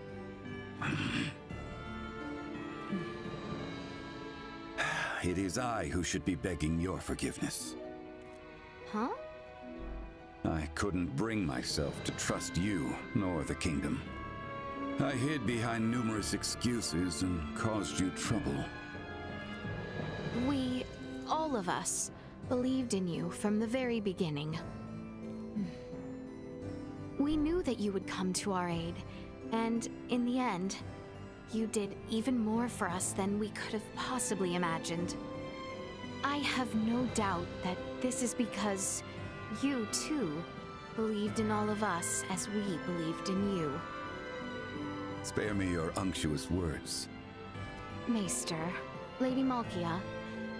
It is I who should be begging your forgiveness. Huh? I couldn't bring myself to trust you, nor the kingdom. I hid behind numerous excuses and caused you trouble. We, all of us, believed in you from the very beginning. We knew that you would come to our aid, and in the end, you did even more for us than we could have possibly imagined. I have no doubt that this is because you, too, believed in all of us as we believed in you. Spare me your unctuous words. Maester, Lady Malkia,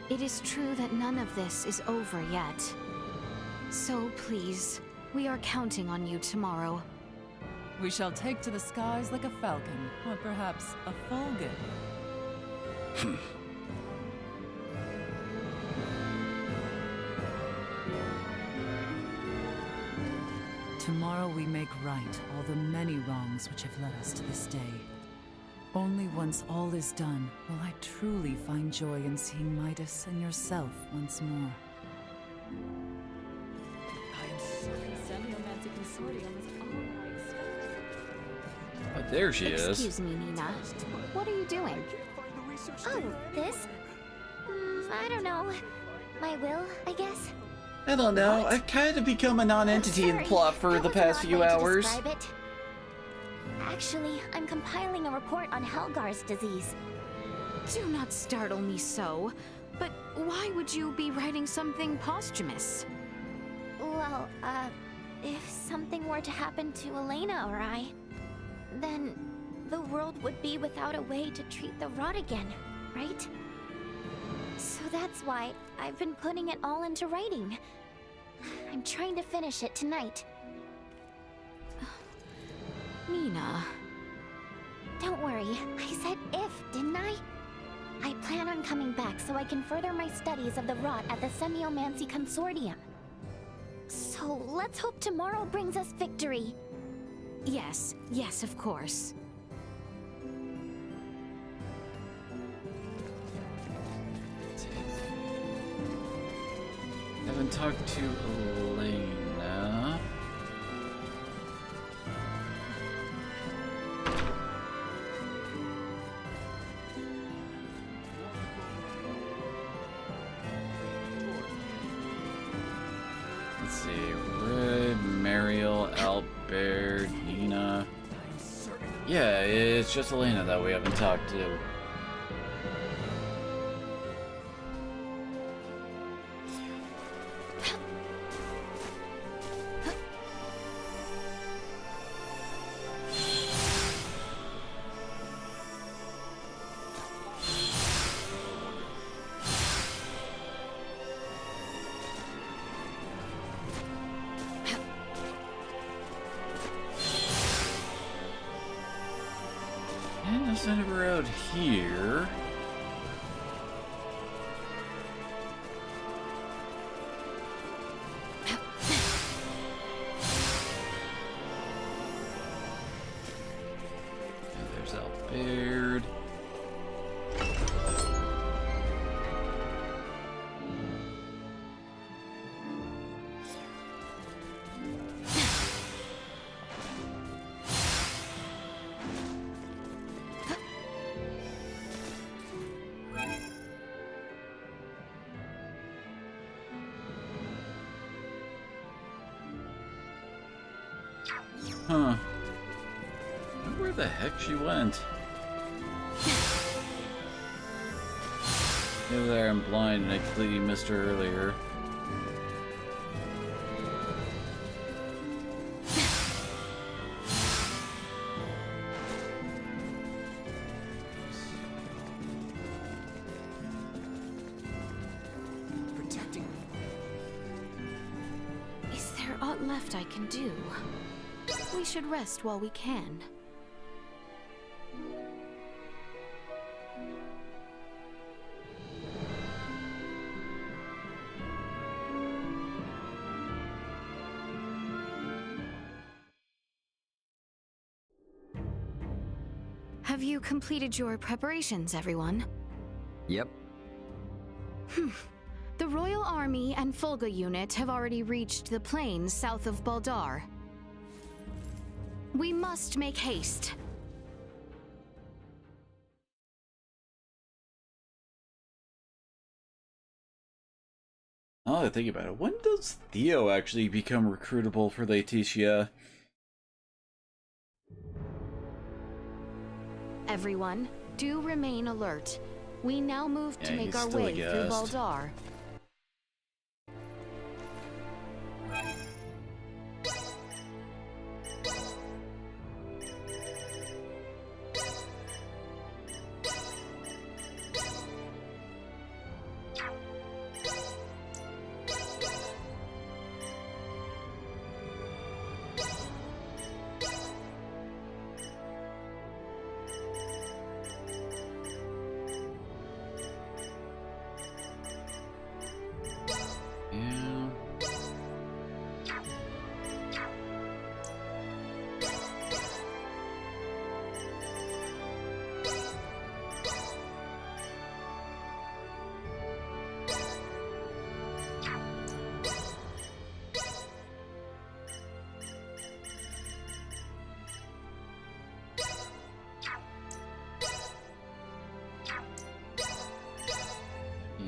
it is true that none of this is over yet. So please, we are counting on you tomorrow. We shall take to the skies like a falcon, or perhaps a falcon. Tomorrow we make right all the many wrongs which have led us to this day. Only once all is done will I truly find joy in seeing Midas and yourself once more. Oh, there she is. Excuse me, Nina. What are you doing? Oh, this? I don't know. My will, I guess. I don't know. I've kind of become a non-entity in the plot for the past few hours. Actually, I'm compiling a report on Helgar's disease. Do not startle me so. But why would you be writing something posthumous? Well, if something were to happen to Elena or I, then the world would be without a way to treat the rot again, right? So that's why I've been putting it all into writing. I'm trying to finish it tonight. Nina. Don't worry, I said if, didn't I? I plan on coming back so I can further my studies of the rot at the Semiomancy Consortium. So let's hope tomorrow brings us victory. Yes, yes, of course. Haven't talked to Elena. Let's see, Red, Mariel, Albert, Nina. Yeah, it's just Elena that we haven't talked to. And there's another out here. And there's Albert. Huh. I wonder where the heck she went. Either there, I'm blind and I completely missed her earlier. Protecting me. Is there aught left I can do? We should rest while we can. Have you completed your preparations, everyone? Yep. The Royal Army and Fulga unit have already reached the plains south of Baldar. We must make haste. Now that I think about it, when does Theo actually become recruitable for Laetitia? Everyone, do remain alert. We now move to make our way through Baldar.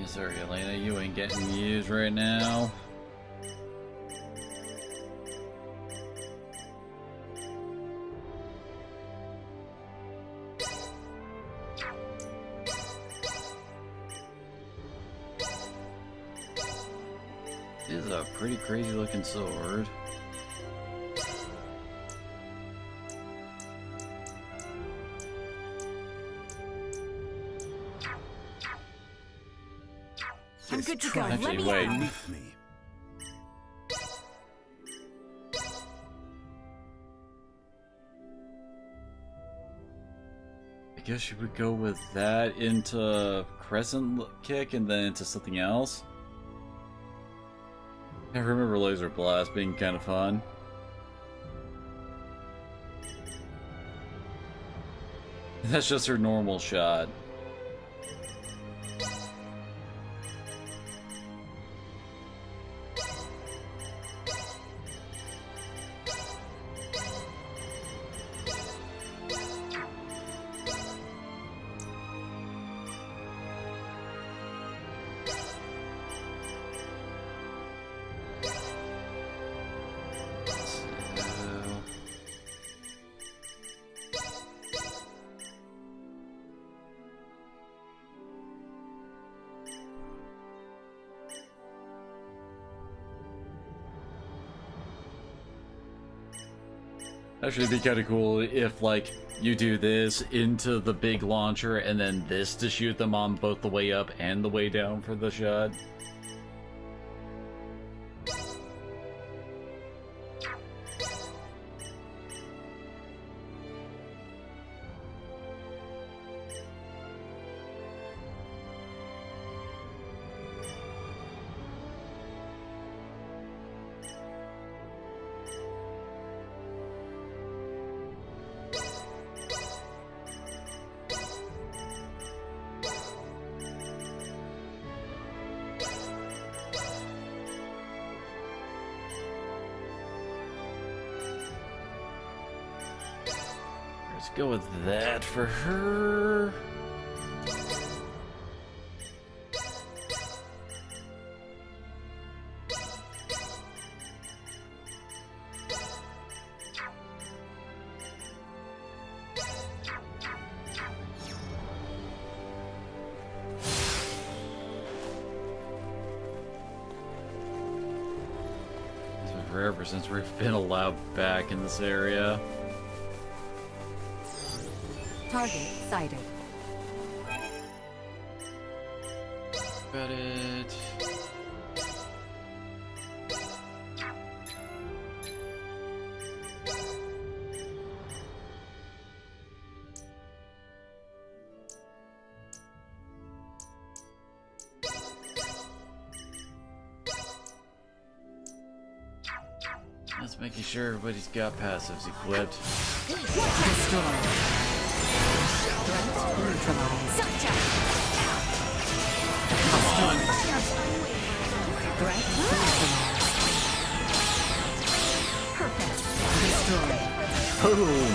Sorry, Elena, you ain't getting used right now. This is a pretty crazy looking sword. I'm good to go. Actually, Let me wait. out. I guess you would go with that into Crescent Kick and then into something else. I remember Laser Blast being kind of fun. That's just her normal shot. Actually, it'd be kind of cool if, like, you do this into the big launcher and then this to shoot them on both the way up and the way down for the shot. Let's go with that for her. It's been forever since we've been allowed back in this area. Target sighted. Got it. Just making sure everybody's got passives equipped. Destroy. Threat neutralized. Threat neutralized. Perfect. Destroy. Boom.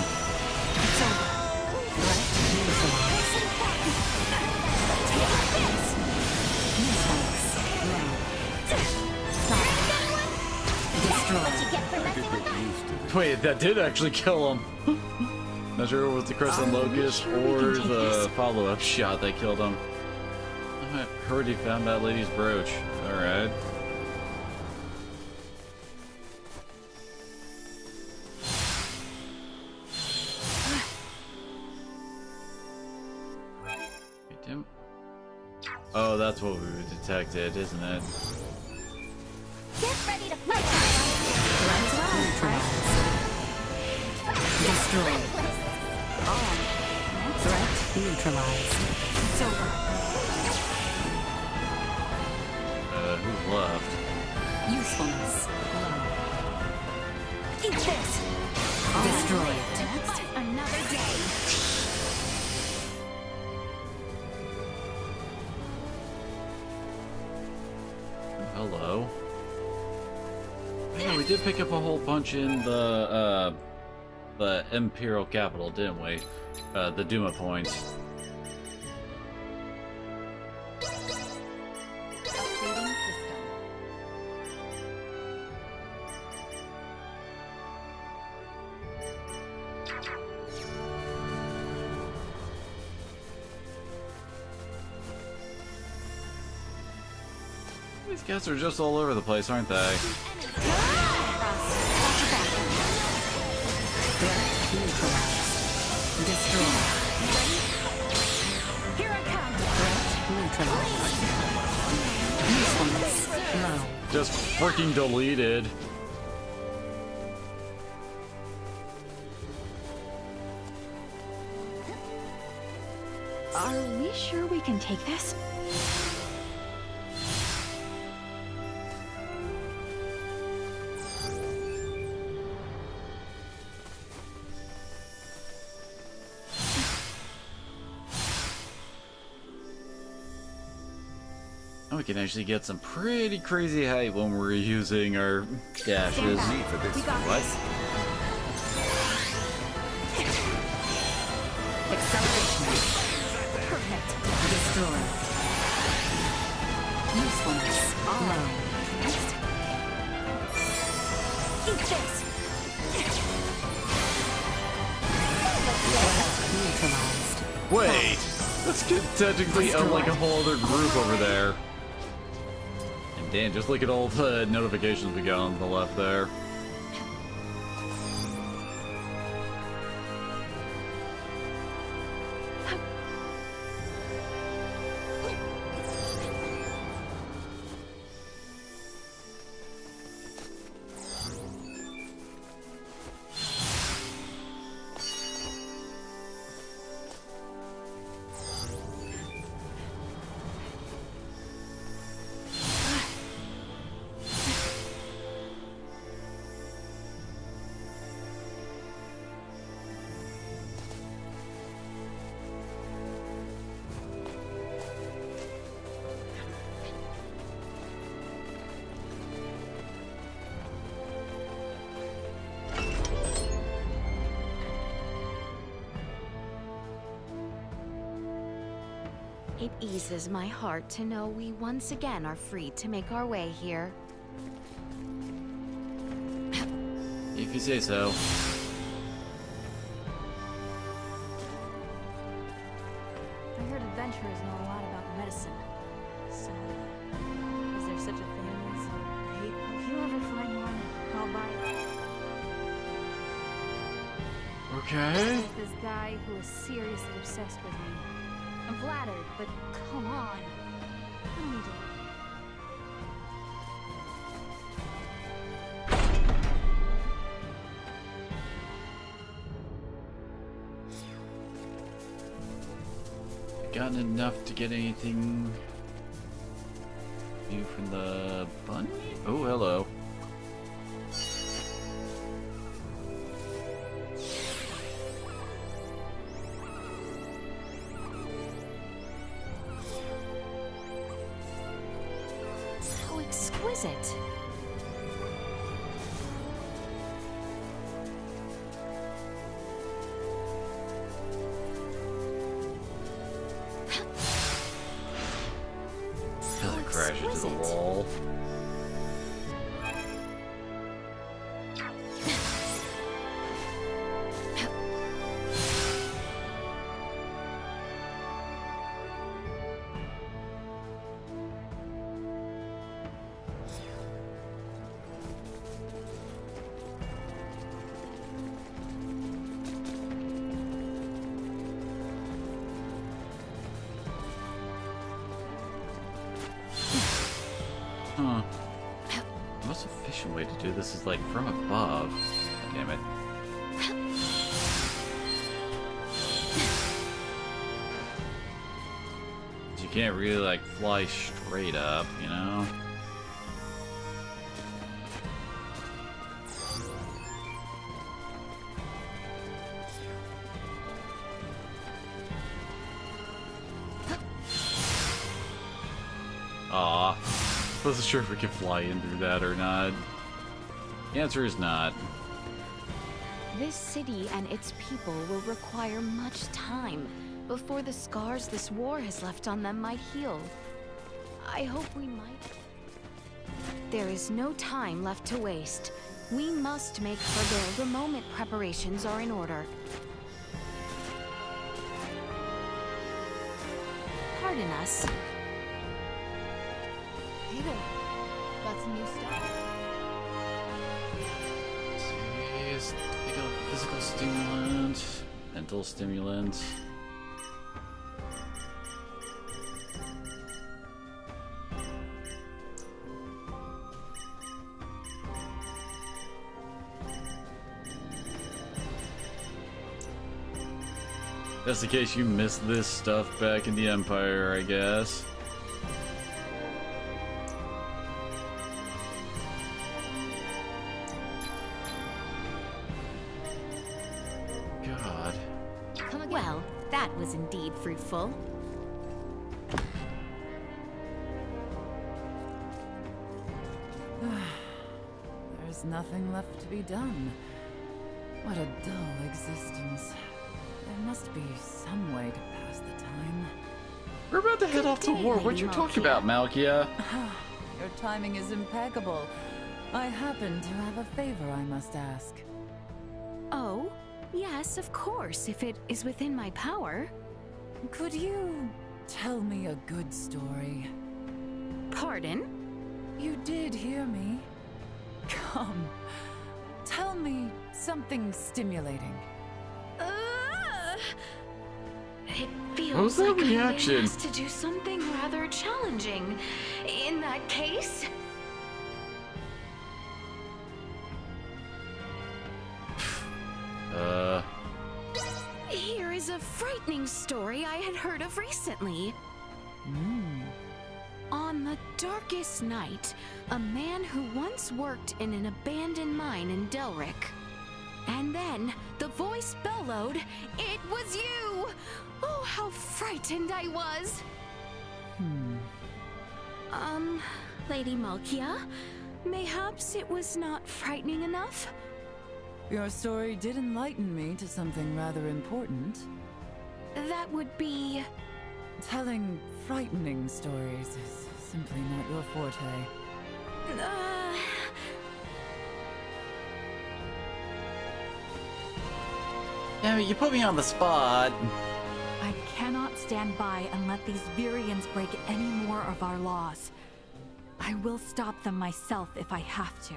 It's over. Threat neutralized. Missiles. Low. Destroy. Wait, that did actually kill him. Not sure if it was the Crescent Locust or the follow-up shot that killed him. I heard he found that lady's brooch. Alright. Oh, that's what we detected, isn't it? Get ready to fight! Destroy. Threat neutralized. It's over. Who's left? Usefulness. Eat this. Destroy it. Another day. Hello. Yeah, we did pick up a whole bunch in the Imperial capital, didn't we? The Duma points. Updating system. These guys are just all over the place, aren't they? Destroy. Here I come. Threat neutralized. Usefulness. Low. Just freaking deleted. Are we sure we can take this? We can actually get some pretty crazy height when we're using our dashes. For this. What? Acceleration. Perfect. Destroy. Usefulness. Low. Eat this. Neutralized. Wait! That's technically like a whole other group over there. And damn, just look at all the notifications we got on the left there. It eases my heart to know we once again are free to make our way here. If you say so. I heard adventurers know a lot about medicine. So, is there such a thing as hate? If you ever find one, I'll buy it. Okay. There's this guy who is seriously obsessed with me. I'm flattered, but come on. I don't need to. Gotten enough to get anything new from the bunny? Oh, hello. to do this is like from above. God damn it. You can't really like fly straight up, you know? Aw. Wasn't sure if we could fly in through that or not. The answer is not. This city and its people will require much time before the scars this war has left on them might heal. I hope we might. There is no time left to waste. We must make Virgo the moment preparations are in order. Pardon us. Hey there. Got some new stuff? Let's see, take a physical stimulant, mental stimulant. Just in case you missed this stuff back in the Empire, I guess. God. Well, that was indeed fruitful. There's nothing left to be done. What a dull existence. There must be some way to pass the time. We're about to head off to war. What you talking about, Malkia? Your timing is impeccable. I happen to have a favor I must ask. Oh, yes, of course, if it is within my power. Could you tell me a good story? Pardon? You did hear me. Come, tell me something stimulating. It What was feels that like I'm being reaction? asked to do something rather challenging. In that case... Here is a frightening story I had heard of recently. On the darkest night, a man who once worked in an abandoned mine in Delric. And then the voice bellowed, "It was you!" Oh, how frightened I was! Lady Malkia, mayhaps it was not frightening enough? Your story did enlighten me to something rather important. That would be... Telling frightening stories is simply not your forte. Damn it, you put me on the spot. I cannot stand by and let these Virians break any more of our laws. I will stop them myself if I have to.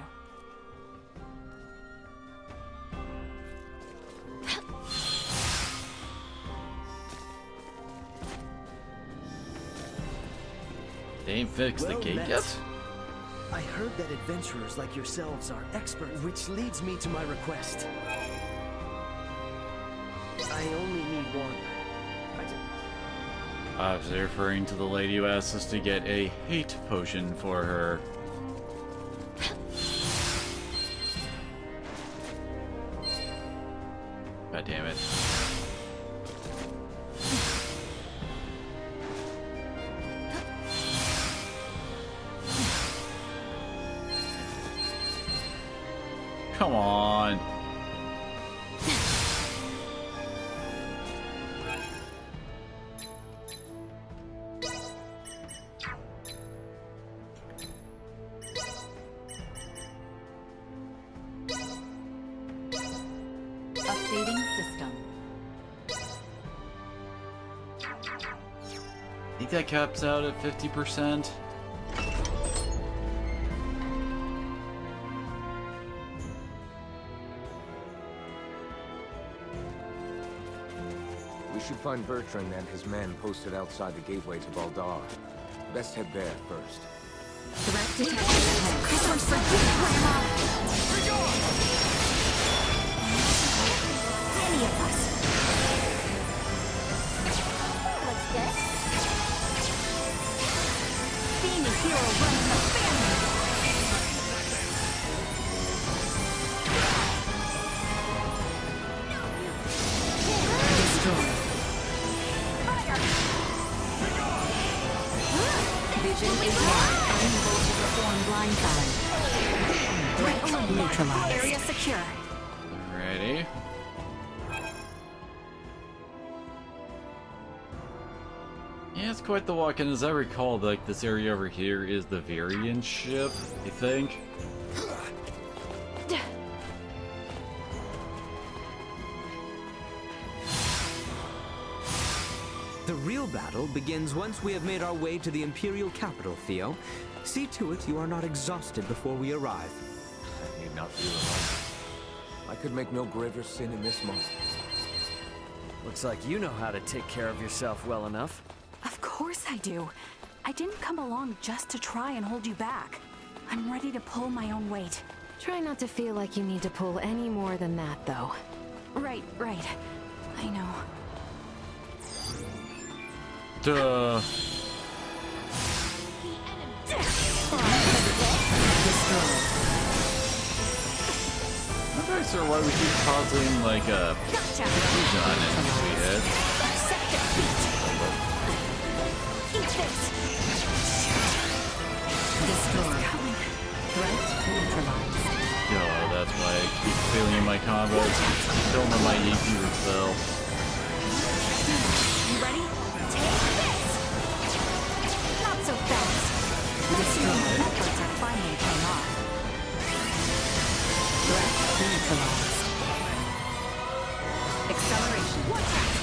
They ain't fixed the gate yet? I heard that adventurers like yourselves are expert, which leads me to my request. I only need one. I was referring to the lady who asked us to get a hate potion for her. God damn it. Come on. Updating system. I think that caps out at 50%. We should find Bertrand and his men posted outside the gateway to Baldar. Best head there first. Threat detected ahead. This one's for you, Grandma! Any of us. Looks good. Being a hero runs in the family. Destroy. Vision is lost. Unable to perform blindside. Threat neutralized. Area secure. Alrighty. Yeah, it's quite the walk, and as I recall, like, this area over here is the Varian ship, I think. The real battle begins once we have made our way to the Imperial capital, Theo. See to it you are not exhausted before we arrive. I need not be reminded. I could make no greater sin in this moment. Looks like you know how to take care of yourself well enough. Of course I do. I didn't come along just to try and hold you back. I'm ready to pull my own weight. Try not to feel like you need to pull any more than that, though. Right. I know. Duh. I'm not very sure why we keep causing, like, a fusion on enemies we hit. Eat this! Destroy. Threat neutralized. Yo, that's why I keep failing in my combos. Don't let my EP repel. You ready? Take this! Not so fast. My efforts are finally paying off. Threat neutralized. Acceleration. Watch out!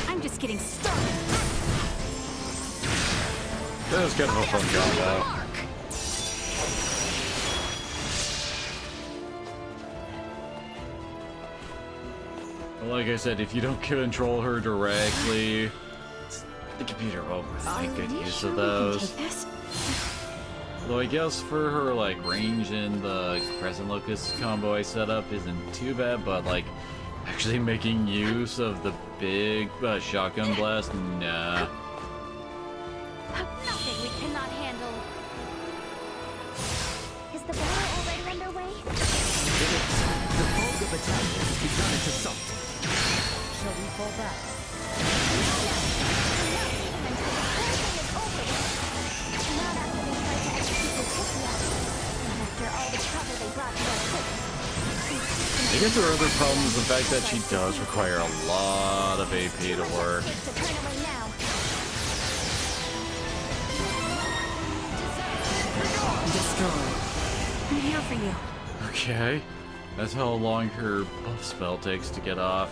I'm just getting started. That was kind of a fun combo. Like I said, if you don't control her directly, the computer won't make good use of those. Though I guess for her, like, range in the Crescent Locust combo I set up isn't too bad, but, like, actually making use of the big shotgun blast, nah. Nothing we cannot handle. Is the battle already underway? The Volga battalion has begun its assault. Shall we fall back? I guess her other problem is the fact that she does require a lot of AP to work. Destroy. I'm here for you. Okay, that's how long her buff spell takes to get off.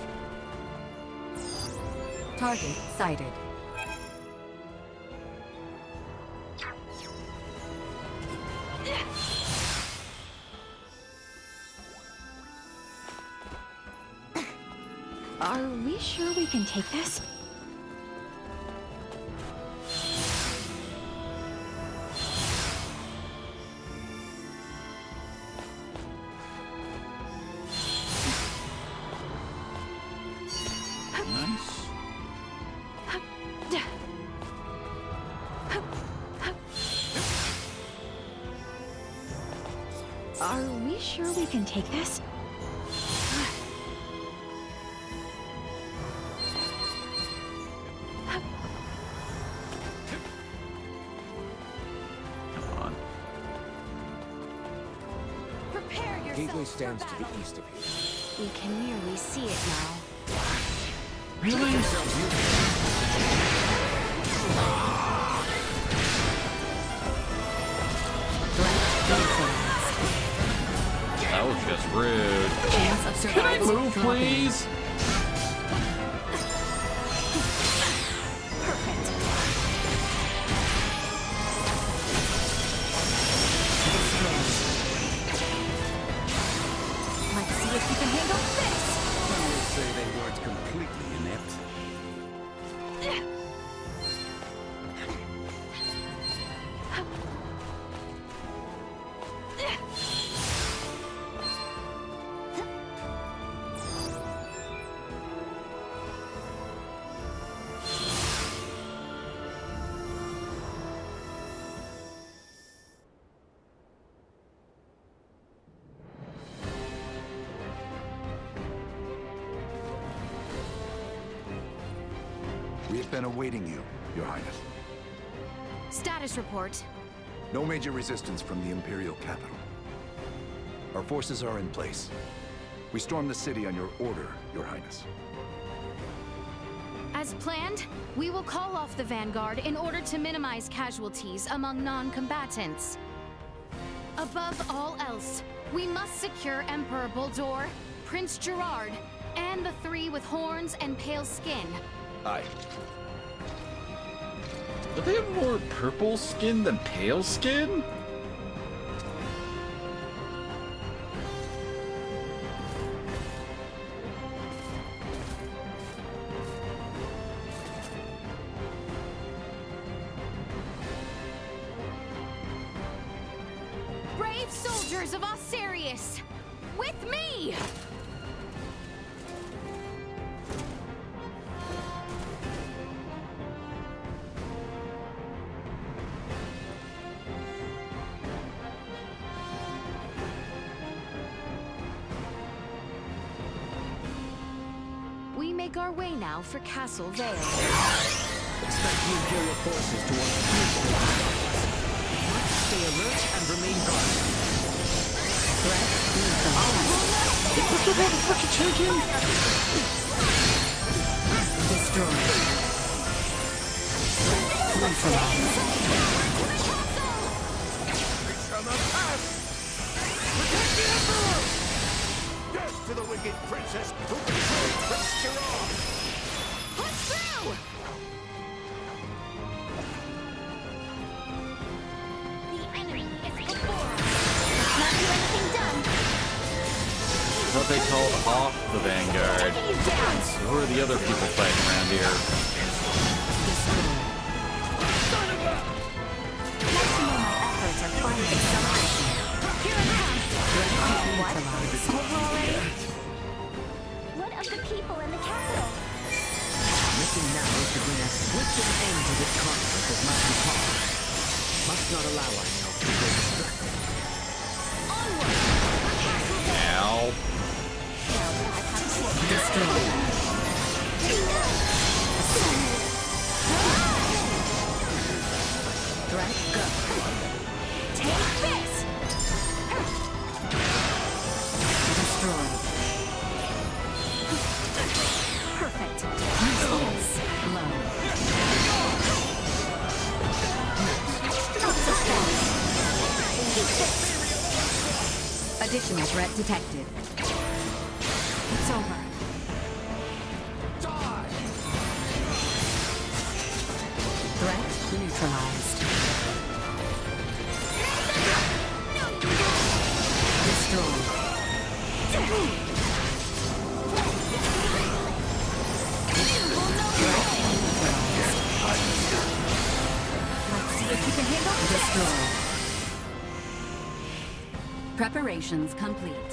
Target sighted. Are we sure we can take this? Nice. Are we sure we can take this? Gateway stands to the east of here. We can nearly see it now. Really? That was just rude. Can I move, please? Let's see if you can handle this! I will say they weren't completely inept. have been awaiting you, Your Highness. Status report. No major resistance from the Imperial capital. Our forces are in place. We stormed the city on your order, Your Highness. As planned, we will call off the Vanguard in order to minimize casualties among non-combatants. Above all else, we must secure Emperor Boldor, Prince Gerard, and the three with horns and pale skin. Aye. But they have more purple skin than pale skin? Brave soldiers of Osiris, with me! We make our way now for Castle Vale. Expect the Imperial forces to want to must stay alert and remain guarded. Threat What's the fucking chicken? destroyed. We shall not pass! Protect the Emperor! Death to the wicked princess who betrayed Prince Gerard! Push through! The enemy is before us. Not do anything done. I thought they called off the Vanguard. So who are the other people fighting around here? Efforts are finally acceleration. Here it comes. What? Over already? What of the people in the capital? Mission now is to bring a swift end to this conflict as much as possible. Must not allow ourselves to go distracted. Onward! Ow. Threat, go. Take this! Destroyed. Perfect. Useless. Low. Not so fast. Keep this. Additional threat detected. It's over. Threat neutralized. Destroyed. Let's see if you can handle this. Destroyed. Preparations complete.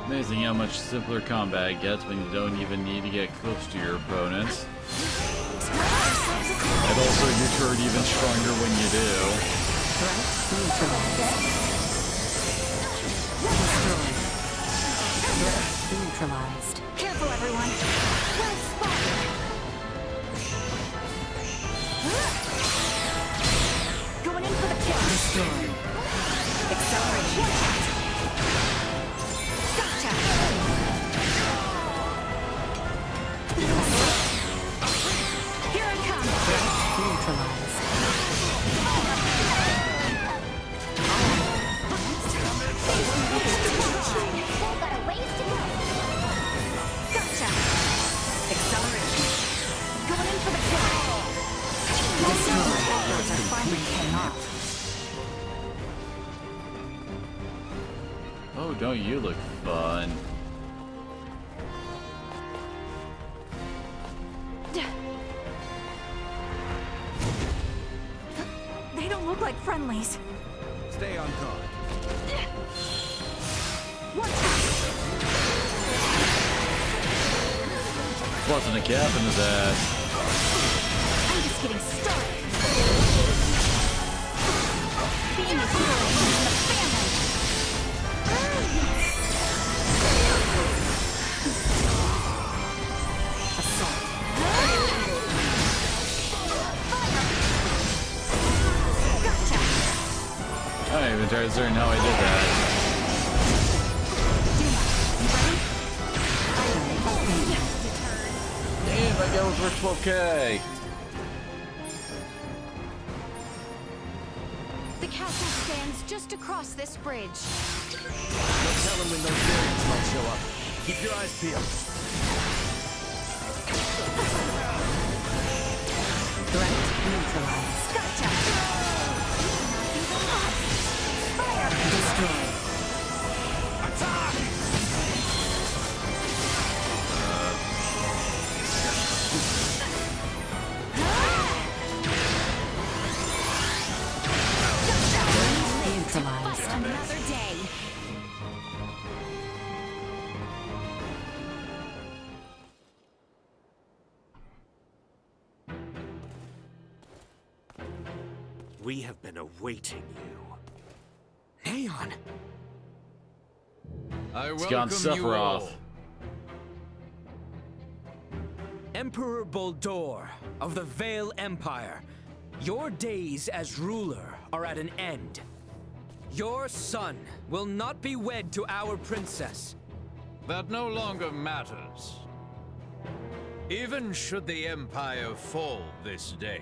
Amazing how much simpler combat gets when you don't even need to get close to your opponents. And also your turret even stronger when you do. Threat neutralized. Destroyed. Threat neutralized. Careful, everyone. Well spotted. Going in for the kill. Destroyed. Acceleration. Gotcha. Here it comes. Neutralized. We've got a ways to go. Gotcha. Acceleration. Going in for the kill. Destroyed. Efforts are finally paying off. Oh, don't you look fun. They don't look like friendlies. Stay on guard. Busting a cap in his ass. I'm just getting started. Being a hero is the family. even entirely certain how I did that. Damn, my guy was worth 12K. The castle stands just across this bridge. Don't tell him when those variants might show up. Keep your eyes peeled. Threat neutralized. Gotcha! Fire! Destroy. Attack! Neutralized. Another day. We have been awaiting you. Neon! I It's gone welcome you all. Sephiroth. Emperor Boldor of the Vale Empire, your days as ruler are at an end. Your son will not be wed to our princess. That no longer matters. Even should the Empire fall this day,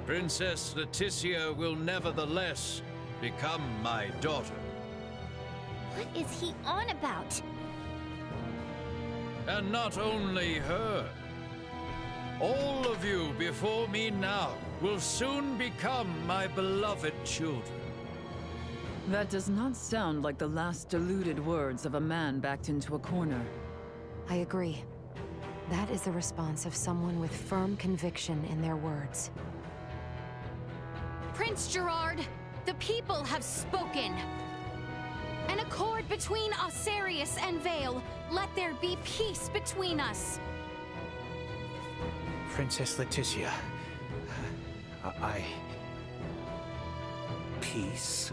Princess Leticia will nevertheless become my daughter. What is he on about? And not only her. All of you before me now will soon become my beloved children. That does not sound like the last deluded words of a man backed into a corner. I agree. That is the response of someone with firm conviction in their words. Prince Gerard, the people have spoken. An accord between Osarius and Vale. Let there be peace between us. Princess Leticia. Peace?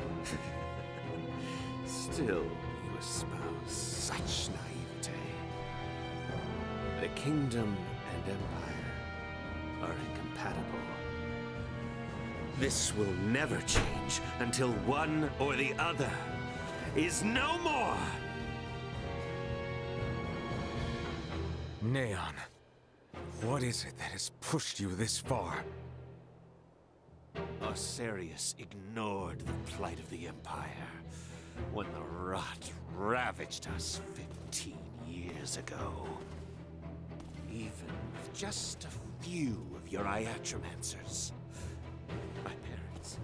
Still, you espouse such naivete. The kingdom and empire are incompatible. This will never change until one or the other is no more! Neon, what is it that has pushed you this far? Osarius ignored the plight of the Empire when the rot ravaged us 15 years ago. Even with just a few of your Iatromancers. My parents,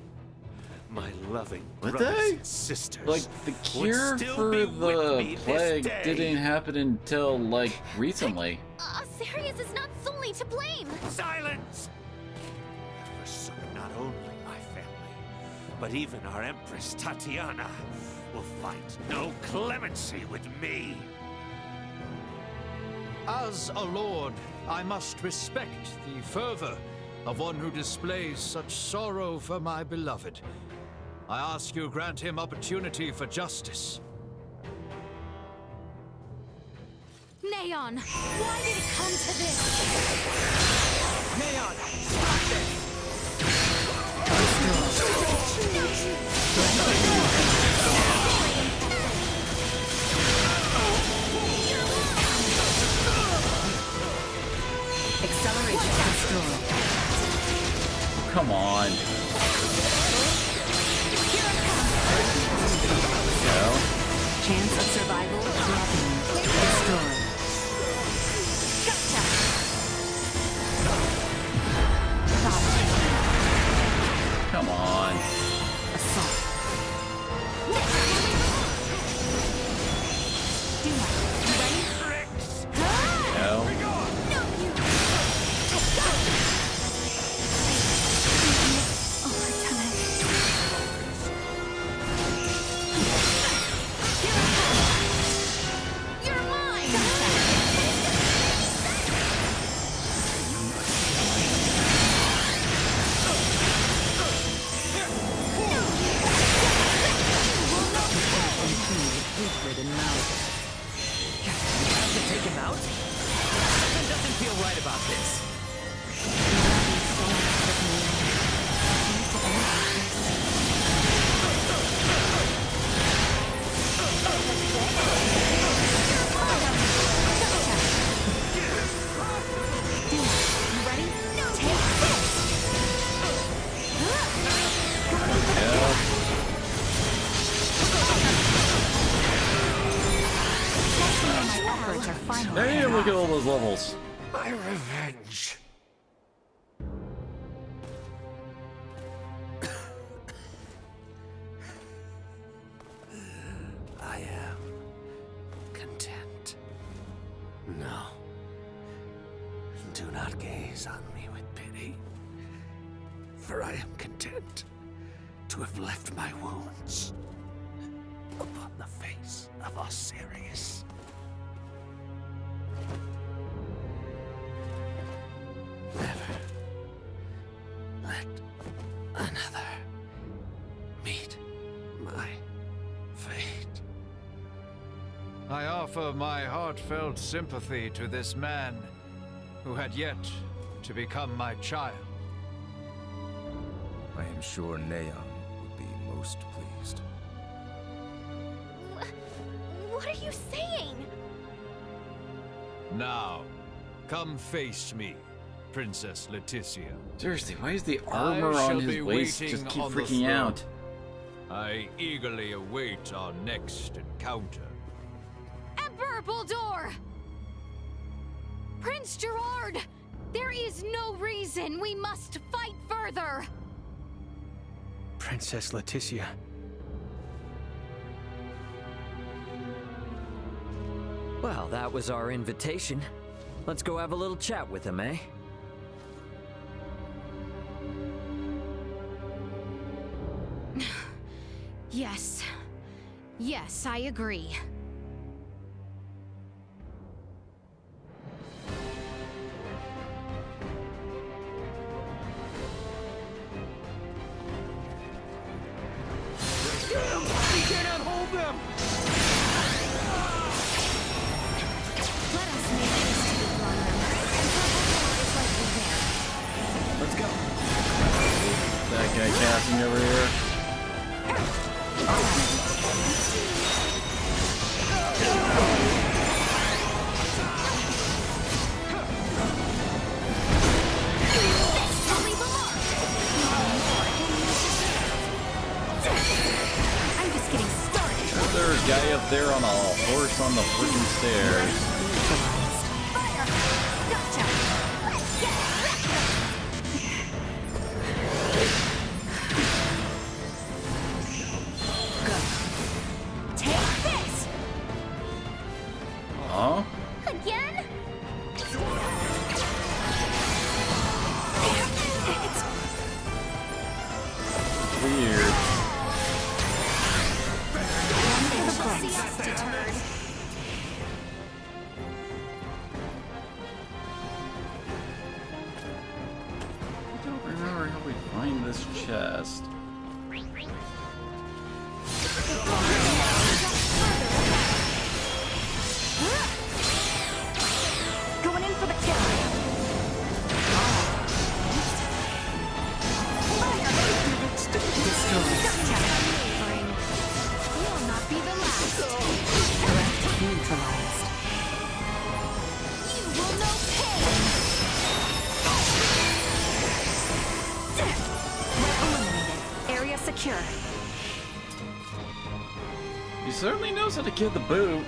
my loving brothers and sisters, Like, the cure for the plague didn't happen until, like, recently. Osarius is not solely to blame! Silence! You forsook not only my family, but even our Empress Tatiana will find no clemency with me. As a lord, I must respect the fervor of one who displays such sorrow for my beloved. I ask you grant him opportunity for justice. Neon, why did it come to this? Neon, stop this! Acceleration destroyed. Come on. Go. Chance of survival dropping. Destroyed. Come on. Assault. Duma, you ready? Go. Look at all those levels. My revenge. I am content. No. Do not gaze on me with pity, for I am content to have left my wounds upon the face of Osiris. Never let another meet my fate. I offer my heartfelt sympathy to this man who had yet to become my child. I am sure Neon would be most pleased. What are you saying? Now, come face me, Princess Leticia. Seriously, why is the armor on his waist just keep freaking out? I eagerly await our next encounter. Emperor Bulldor! Prince Gerard! There is no reason we must fight further! Princess Leticia. Well, that was our invitation. Let's go have a little chat with him, eh? Yes. Yes, I agree. We cannot hold them! Let us make this to the throne room. And is likely there. Let's go. That guy casting over here. I'm just getting started. There's a guy up there on a horse on the freaking stairs. Fire! Gotcha! Let's get Go. Take this! Huh? Again? Weird. I don't remember how we find this chest. Going in for the kill! Will not be the last. Threat neutralized. You will know pain. Threat eliminated. Area secure. He certainly knows how to get the boot.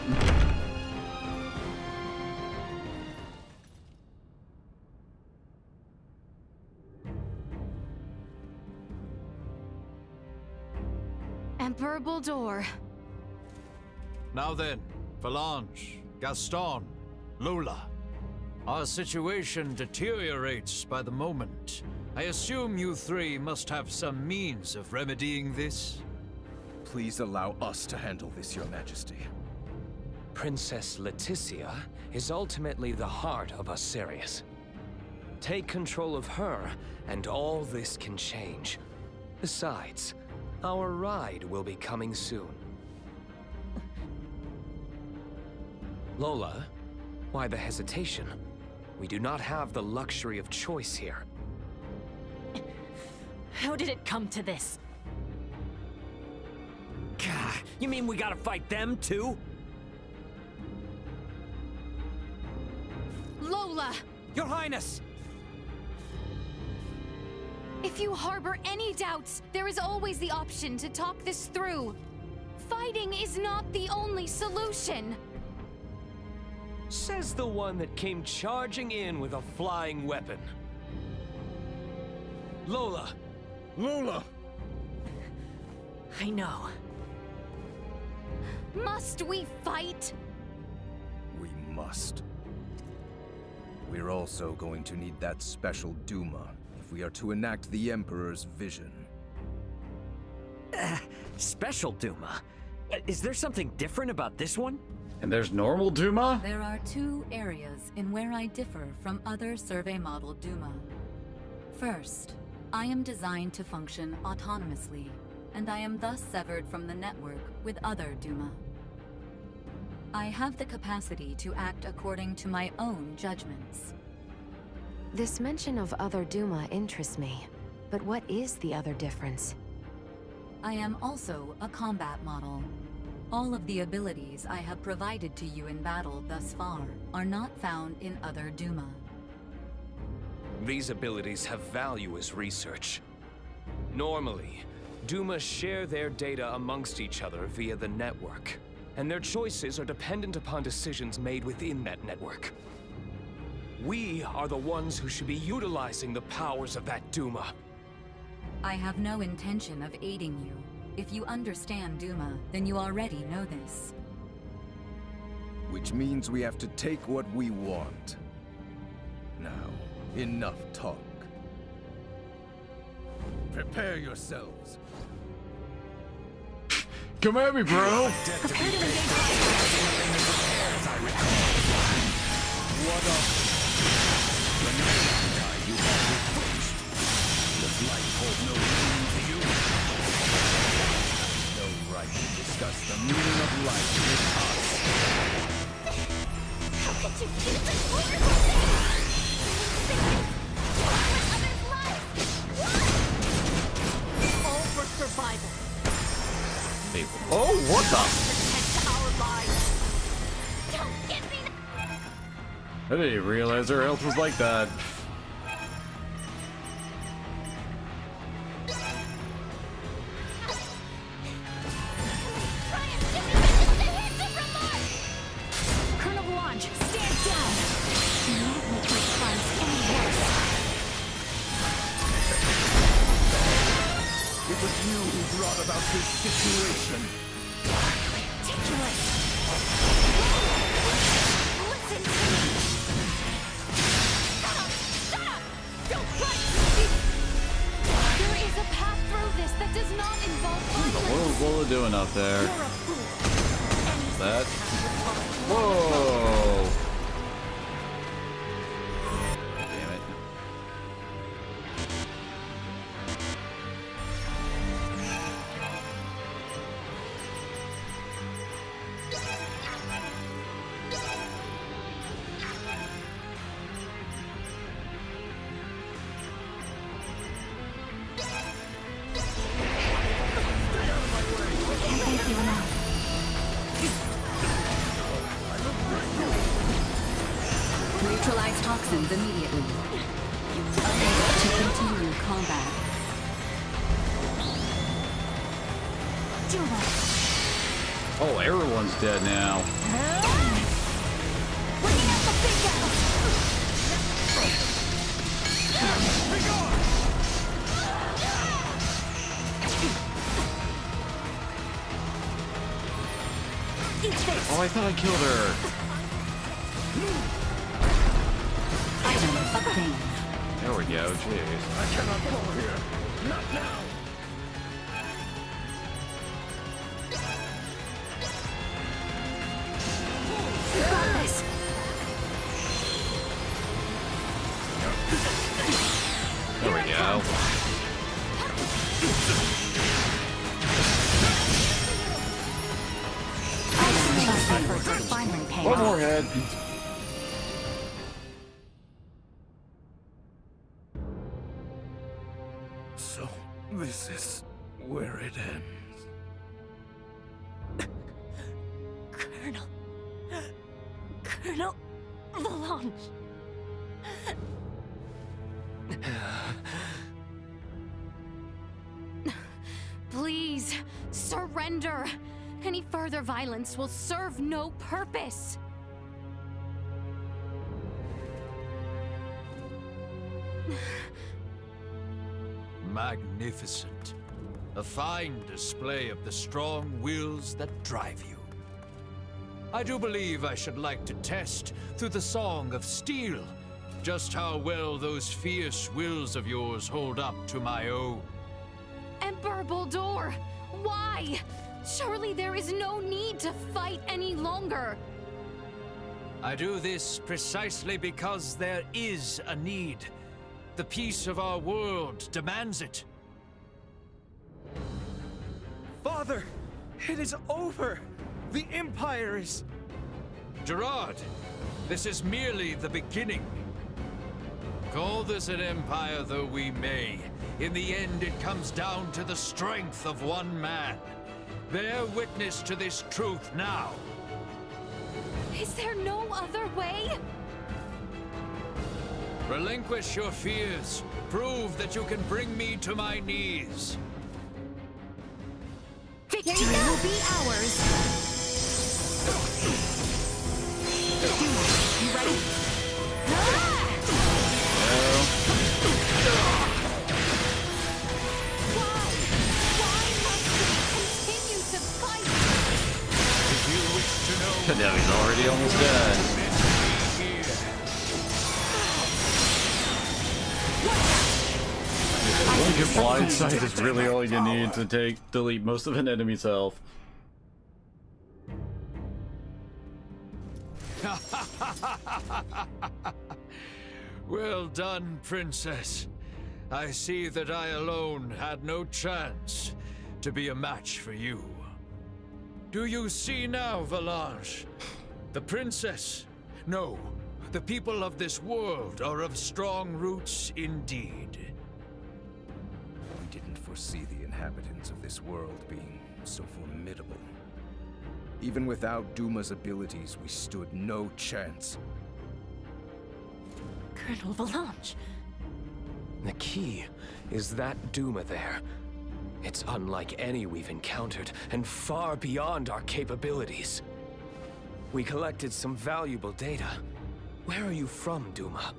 Emperor Bulldor. Now then, Phalange, Gaston, Lola. Our situation deteriorates by the moment. I assume you three must have some means of remedying this? Please allow us to handle this, Your Majesty. Princess Leticia is ultimately the heart of Osiris. Take control of her, and all this can change. Besides, our ride will be coming soon. Lola, why the hesitation? We do not have the luxury of choice here. How did it come to this? Gah, you mean we gotta fight them too? Lola! Your Highness! If you harbor any doubts, there is always the option to talk this through. Fighting is not the only solution. Says the one that came charging in with a flying weapon. Lola! Lola! I know. Must we fight? We must. We're also going to need that special Duma if we are to enact the Emperor's vision. Special Duma? Is there something different about this one? And there's normal Duma? There are two areas in where I differ from other survey model Duma. First, I am designed to function autonomously, and I am thus severed from the network with other Duma. I have the capacity to act according to my own judgments. This mention of other Duma interests me. But what is the other difference? I am also a combat model. All of the abilities I have provided to you in battle thus far are not found in other Duma. These abilities have value as research. Normally, Duma share their data amongst each other via the network, and their choices are dependent upon decisions made within that network. We are the ones who should be utilizing the powers of that Duma. I have no intention of aiding you. If you understand Duma, then you already know this. Which means we have to take what we want. Now, enough talk. Prepare yourselves. Come at me, bro! What up? When you die, you have it first. Does life hold no meaning to you? No right to discuss the meaning of life with us. How could you do this horrible thing? Others' lives! All for survival. Oh, what the? Protect our lives. Don't give me I didn't even realize her health was like that. Colonel Launch, stand down! Do not make my crimes any worse. It was you who brought about this situation. Ridiculous! Listen to me! Shut up! Shut up! Don't fight! There is a path through this that does not involve What the world is Lola doing up there? You're a fool. Is that? Whoa! Damn it. Thank you enough. Neutralize toxins immediately. To continue combat. Oh, everyone's dead now. Bringing out the big guns! Oh, I thought I killed her. Item obtained. There we go, jeez. I cannot go here. Not now. You got this! There we go. Finally paying One off. more head. So, this is where it ends. Colonel Valance. Please, surrender. Any further violence will serve no purpose. magnificent. A fine display of the strong wills that drive you. I do believe I should like to test, through the Song of Steel, just how well those fierce wills of yours hold up to my own. Emperor Boldur! Why? Surely there is no need to fight any longer! I do this precisely because there is a need. The peace of our world demands it. Father! It is over! The Empire is... Gerard, this is merely the beginning. Call this an empire though we may, in the end it comes down to the strength of one man. Bear witness to this truth now. Is there no other way? Relinquish your fears. Prove that you can bring me to my knees. Victory will be ours! You ready? No, he's already almost dead. I think your blind sight is really all you need to delete most of an enemy's health. Well done, Princess. I see that I alone had no chance to be a match for you. Do you see now, Valanche? The princess? No, the people of this world are of strong roots indeed. We didn't foresee the inhabitants of this world being so formidable. Even without Duma's abilities, we stood no chance. Colonel Valanche. The key is that Duma there. It's unlike any we've encountered, and far beyond our capabilities. We collected some valuable data. Where are you from, Duma?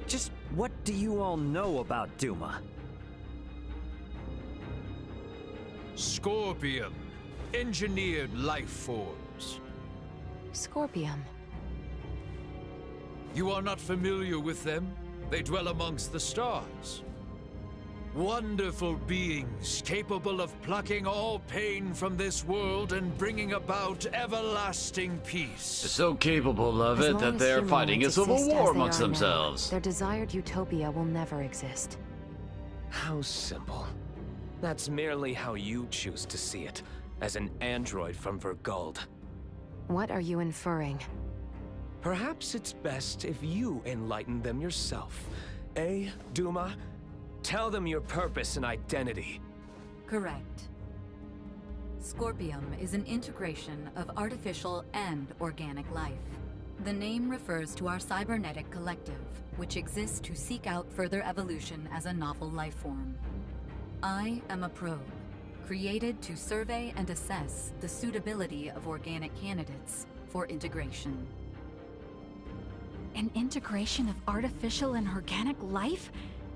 Just what do you all know about Duma? Scorpium. Engineered life forms. Scorpium. You are not familiar with them? They dwell amongst the stars. Wonderful beings capable of plucking all pain from this world and bringing about everlasting peace. They're so capable of it that they're fighting a civil war amongst themselves. Their desired utopia will never exist. How simple. That's merely how you choose to see it, as an android from Verguld. What are you inferring? Perhaps it's best if you enlighten them yourself. Eh, Duma? Tell them your purpose and identity. Correct. Scorpium is an integration of artificial and organic life. The name refers to our cybernetic collective, which exists to seek out further evolution as a novel life form. I am a probe, created to survey and assess the suitability of organic candidates for integration. An integration of artificial and organic life?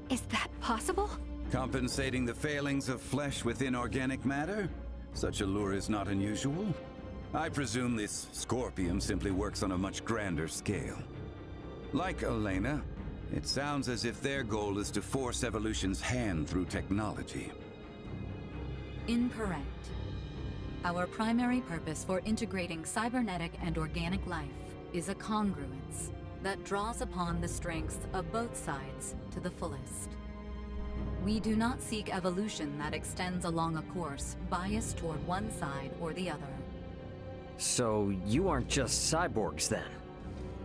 Is that possible? Compensating the failings of flesh within organic matter? Such a lure is not unusual. I presume this scorpium simply works on a much grander scale. Like Elena, it sounds as if their goal is to force evolution's hand through technology. Incorrect. Our primary purpose for integrating cybernetic and organic life is a congruence that draws upon the strengths of both sides to the fullest. We do not seek evolution that extends along a course biased toward one side or the other. So you aren't just cyborgs then?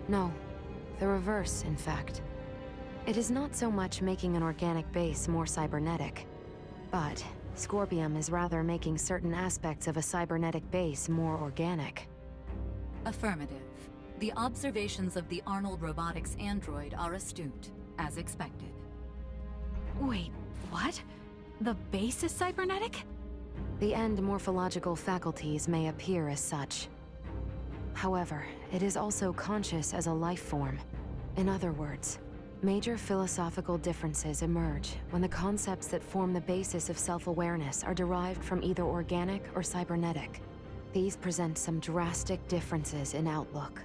No, the reverse, in fact. It is not so much making an organic base more cybernetic, but Scorpium is rather making certain aspects of a cybernetic base more organic. Affirmative. The observations of the Arnold Robotics android are astute, as expected. Wait, what? The base is cybernetic? The end morphological faculties may appear as such. However, it is also conscious as a life form. In other words, Major philosophical differences emerge when the concepts that form the basis of self-awareness are derived from either organic or cybernetic. These present some drastic differences in outlook.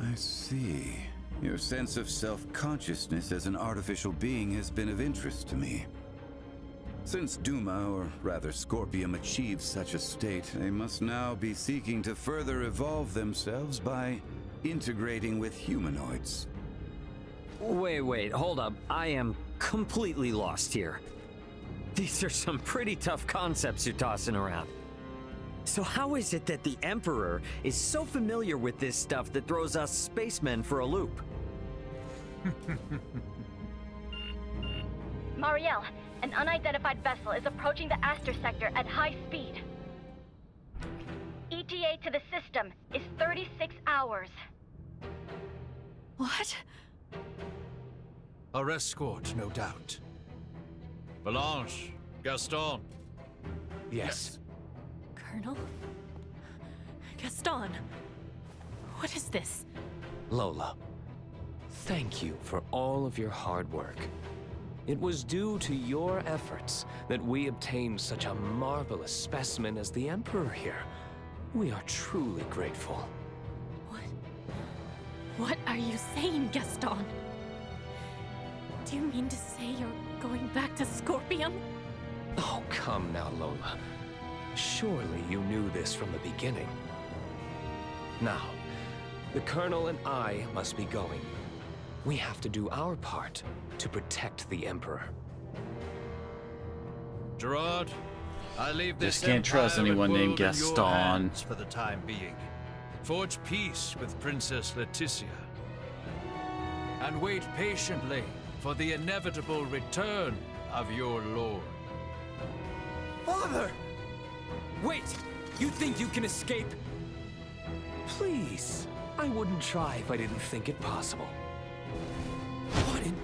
I see. Your sense of self-consciousness as an artificial being has been of interest to me. Since Duma, or rather Scorpium, achieved such a state, they must now be seeking to further evolve themselves by integrating with humanoids. Wait, hold up. I am completely lost here. These are some pretty tough concepts you're tossing around. So how is it that the Emperor is so familiar with this stuff that throws us spacemen for a loop? Marielle, an unidentified vessel is approaching the Aster sector at high speed. ETA to the system is 36 hours. What? Our escort, no doubt. Valanche, Gaston. Yes. Colonel? Gaston? What is this? Lola, thank you for all of your hard work. It was due to your efforts that we obtained such a marvelous specimen as the Emperor here. We are truly grateful. What are you saying, Gaston? Do you mean to say you're going back to Scorpium? Oh, come now, Lola. Surely you knew this from the beginning. Now, the Colonel and I must be going. We have to do our part to protect the Emperor. Gerard, I leave this Just can't trust empire and anyone named world in your Gaston. hands for the time being. Forge peace with Princess Leticia. And wait patiently for the inevitable return of your lord. Father! Wait! You think you can escape? Please, I wouldn't try if I didn't think it possible. What in...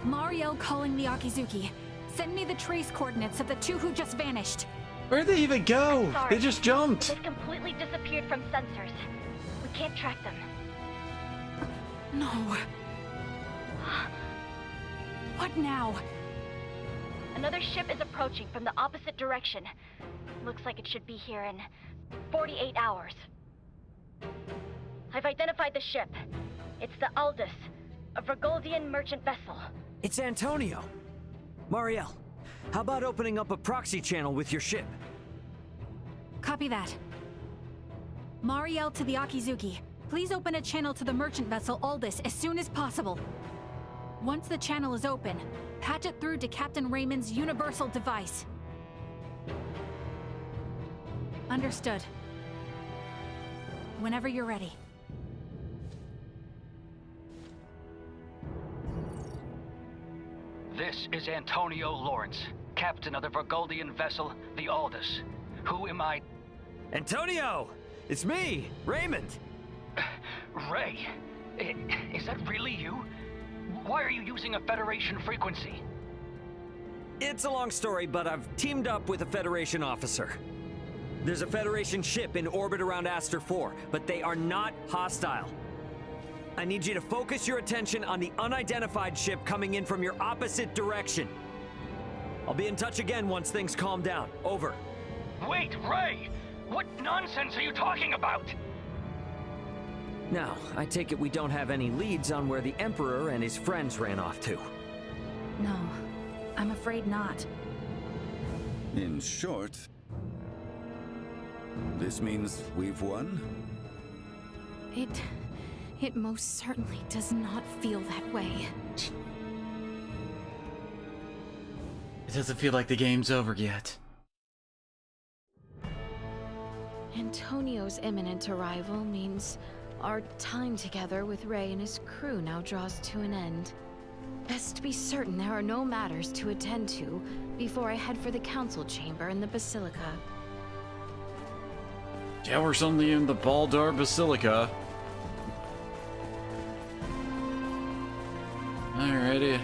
Marielle calling the Akizuki. Send me the trace coordinates of the two who just vanished. Where'd they even go? Sorry. They just jumped. They've completely disappeared from sensors. We can't track them. No. What now? Another ship is approaching from the opposite direction. Looks like it should be here in 48 hours. I've identified the ship. It's the Aldous, a Vergoldian merchant vessel. It's Antonio. Marielle, how about opening up a proxy channel with your ship? Copy that. Marielle to the Akizuki. Please open a channel to the merchant vessel Aldous as soon as possible. Once the channel is open, patch it through to Captain Raymond's universal device. Understood. Whenever you're ready. This is Antonio Lawrence, captain of the Vergoldian vessel, the Aldous. Who am I? Antonio! It's me, Raymond! Ray, is that really you? Why are you using a Federation frequency? It's a long story, but I've teamed up with a Federation officer. There's a Federation ship in orbit around Aster 4, but they are not hostile. I need you to focus your attention on the unidentified ship coming in from your opposite direction. I'll be in touch again once things calm down. Over. Wait, Ray! What nonsense are you talking about? Now, I take it we don't have any leads on where the Emperor and his friends ran off to. No, I'm afraid not. In short, this means we've won? It most certainly does not feel that way. It doesn't feel like the game's over yet. Antonio's imminent arrival means our time together with Ray and his crew now draws to an end. Best be certain there are no matters to attend to before I head for the council chamber in the Basilica. Yeah, we're suddenly in the Baldar Basilica. Alrighty.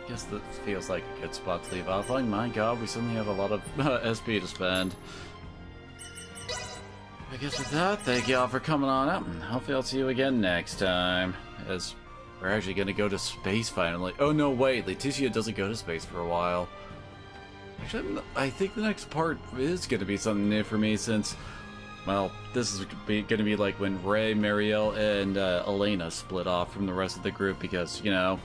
Guess that feels like a good spot to leave off. Oh my god, we suddenly have a lot of SP to spend. I guess with that, thank you all for coming on up, and hopefully I'll see you again next time, as we're actually gonna go to space finally. Oh no, wait, Leticia doesn't go to space for a while. Actually, I think the next part is gonna be something new for me since, well, this is gonna be like when Ray, Marielle, and Elena split off from the rest of the group because, you know,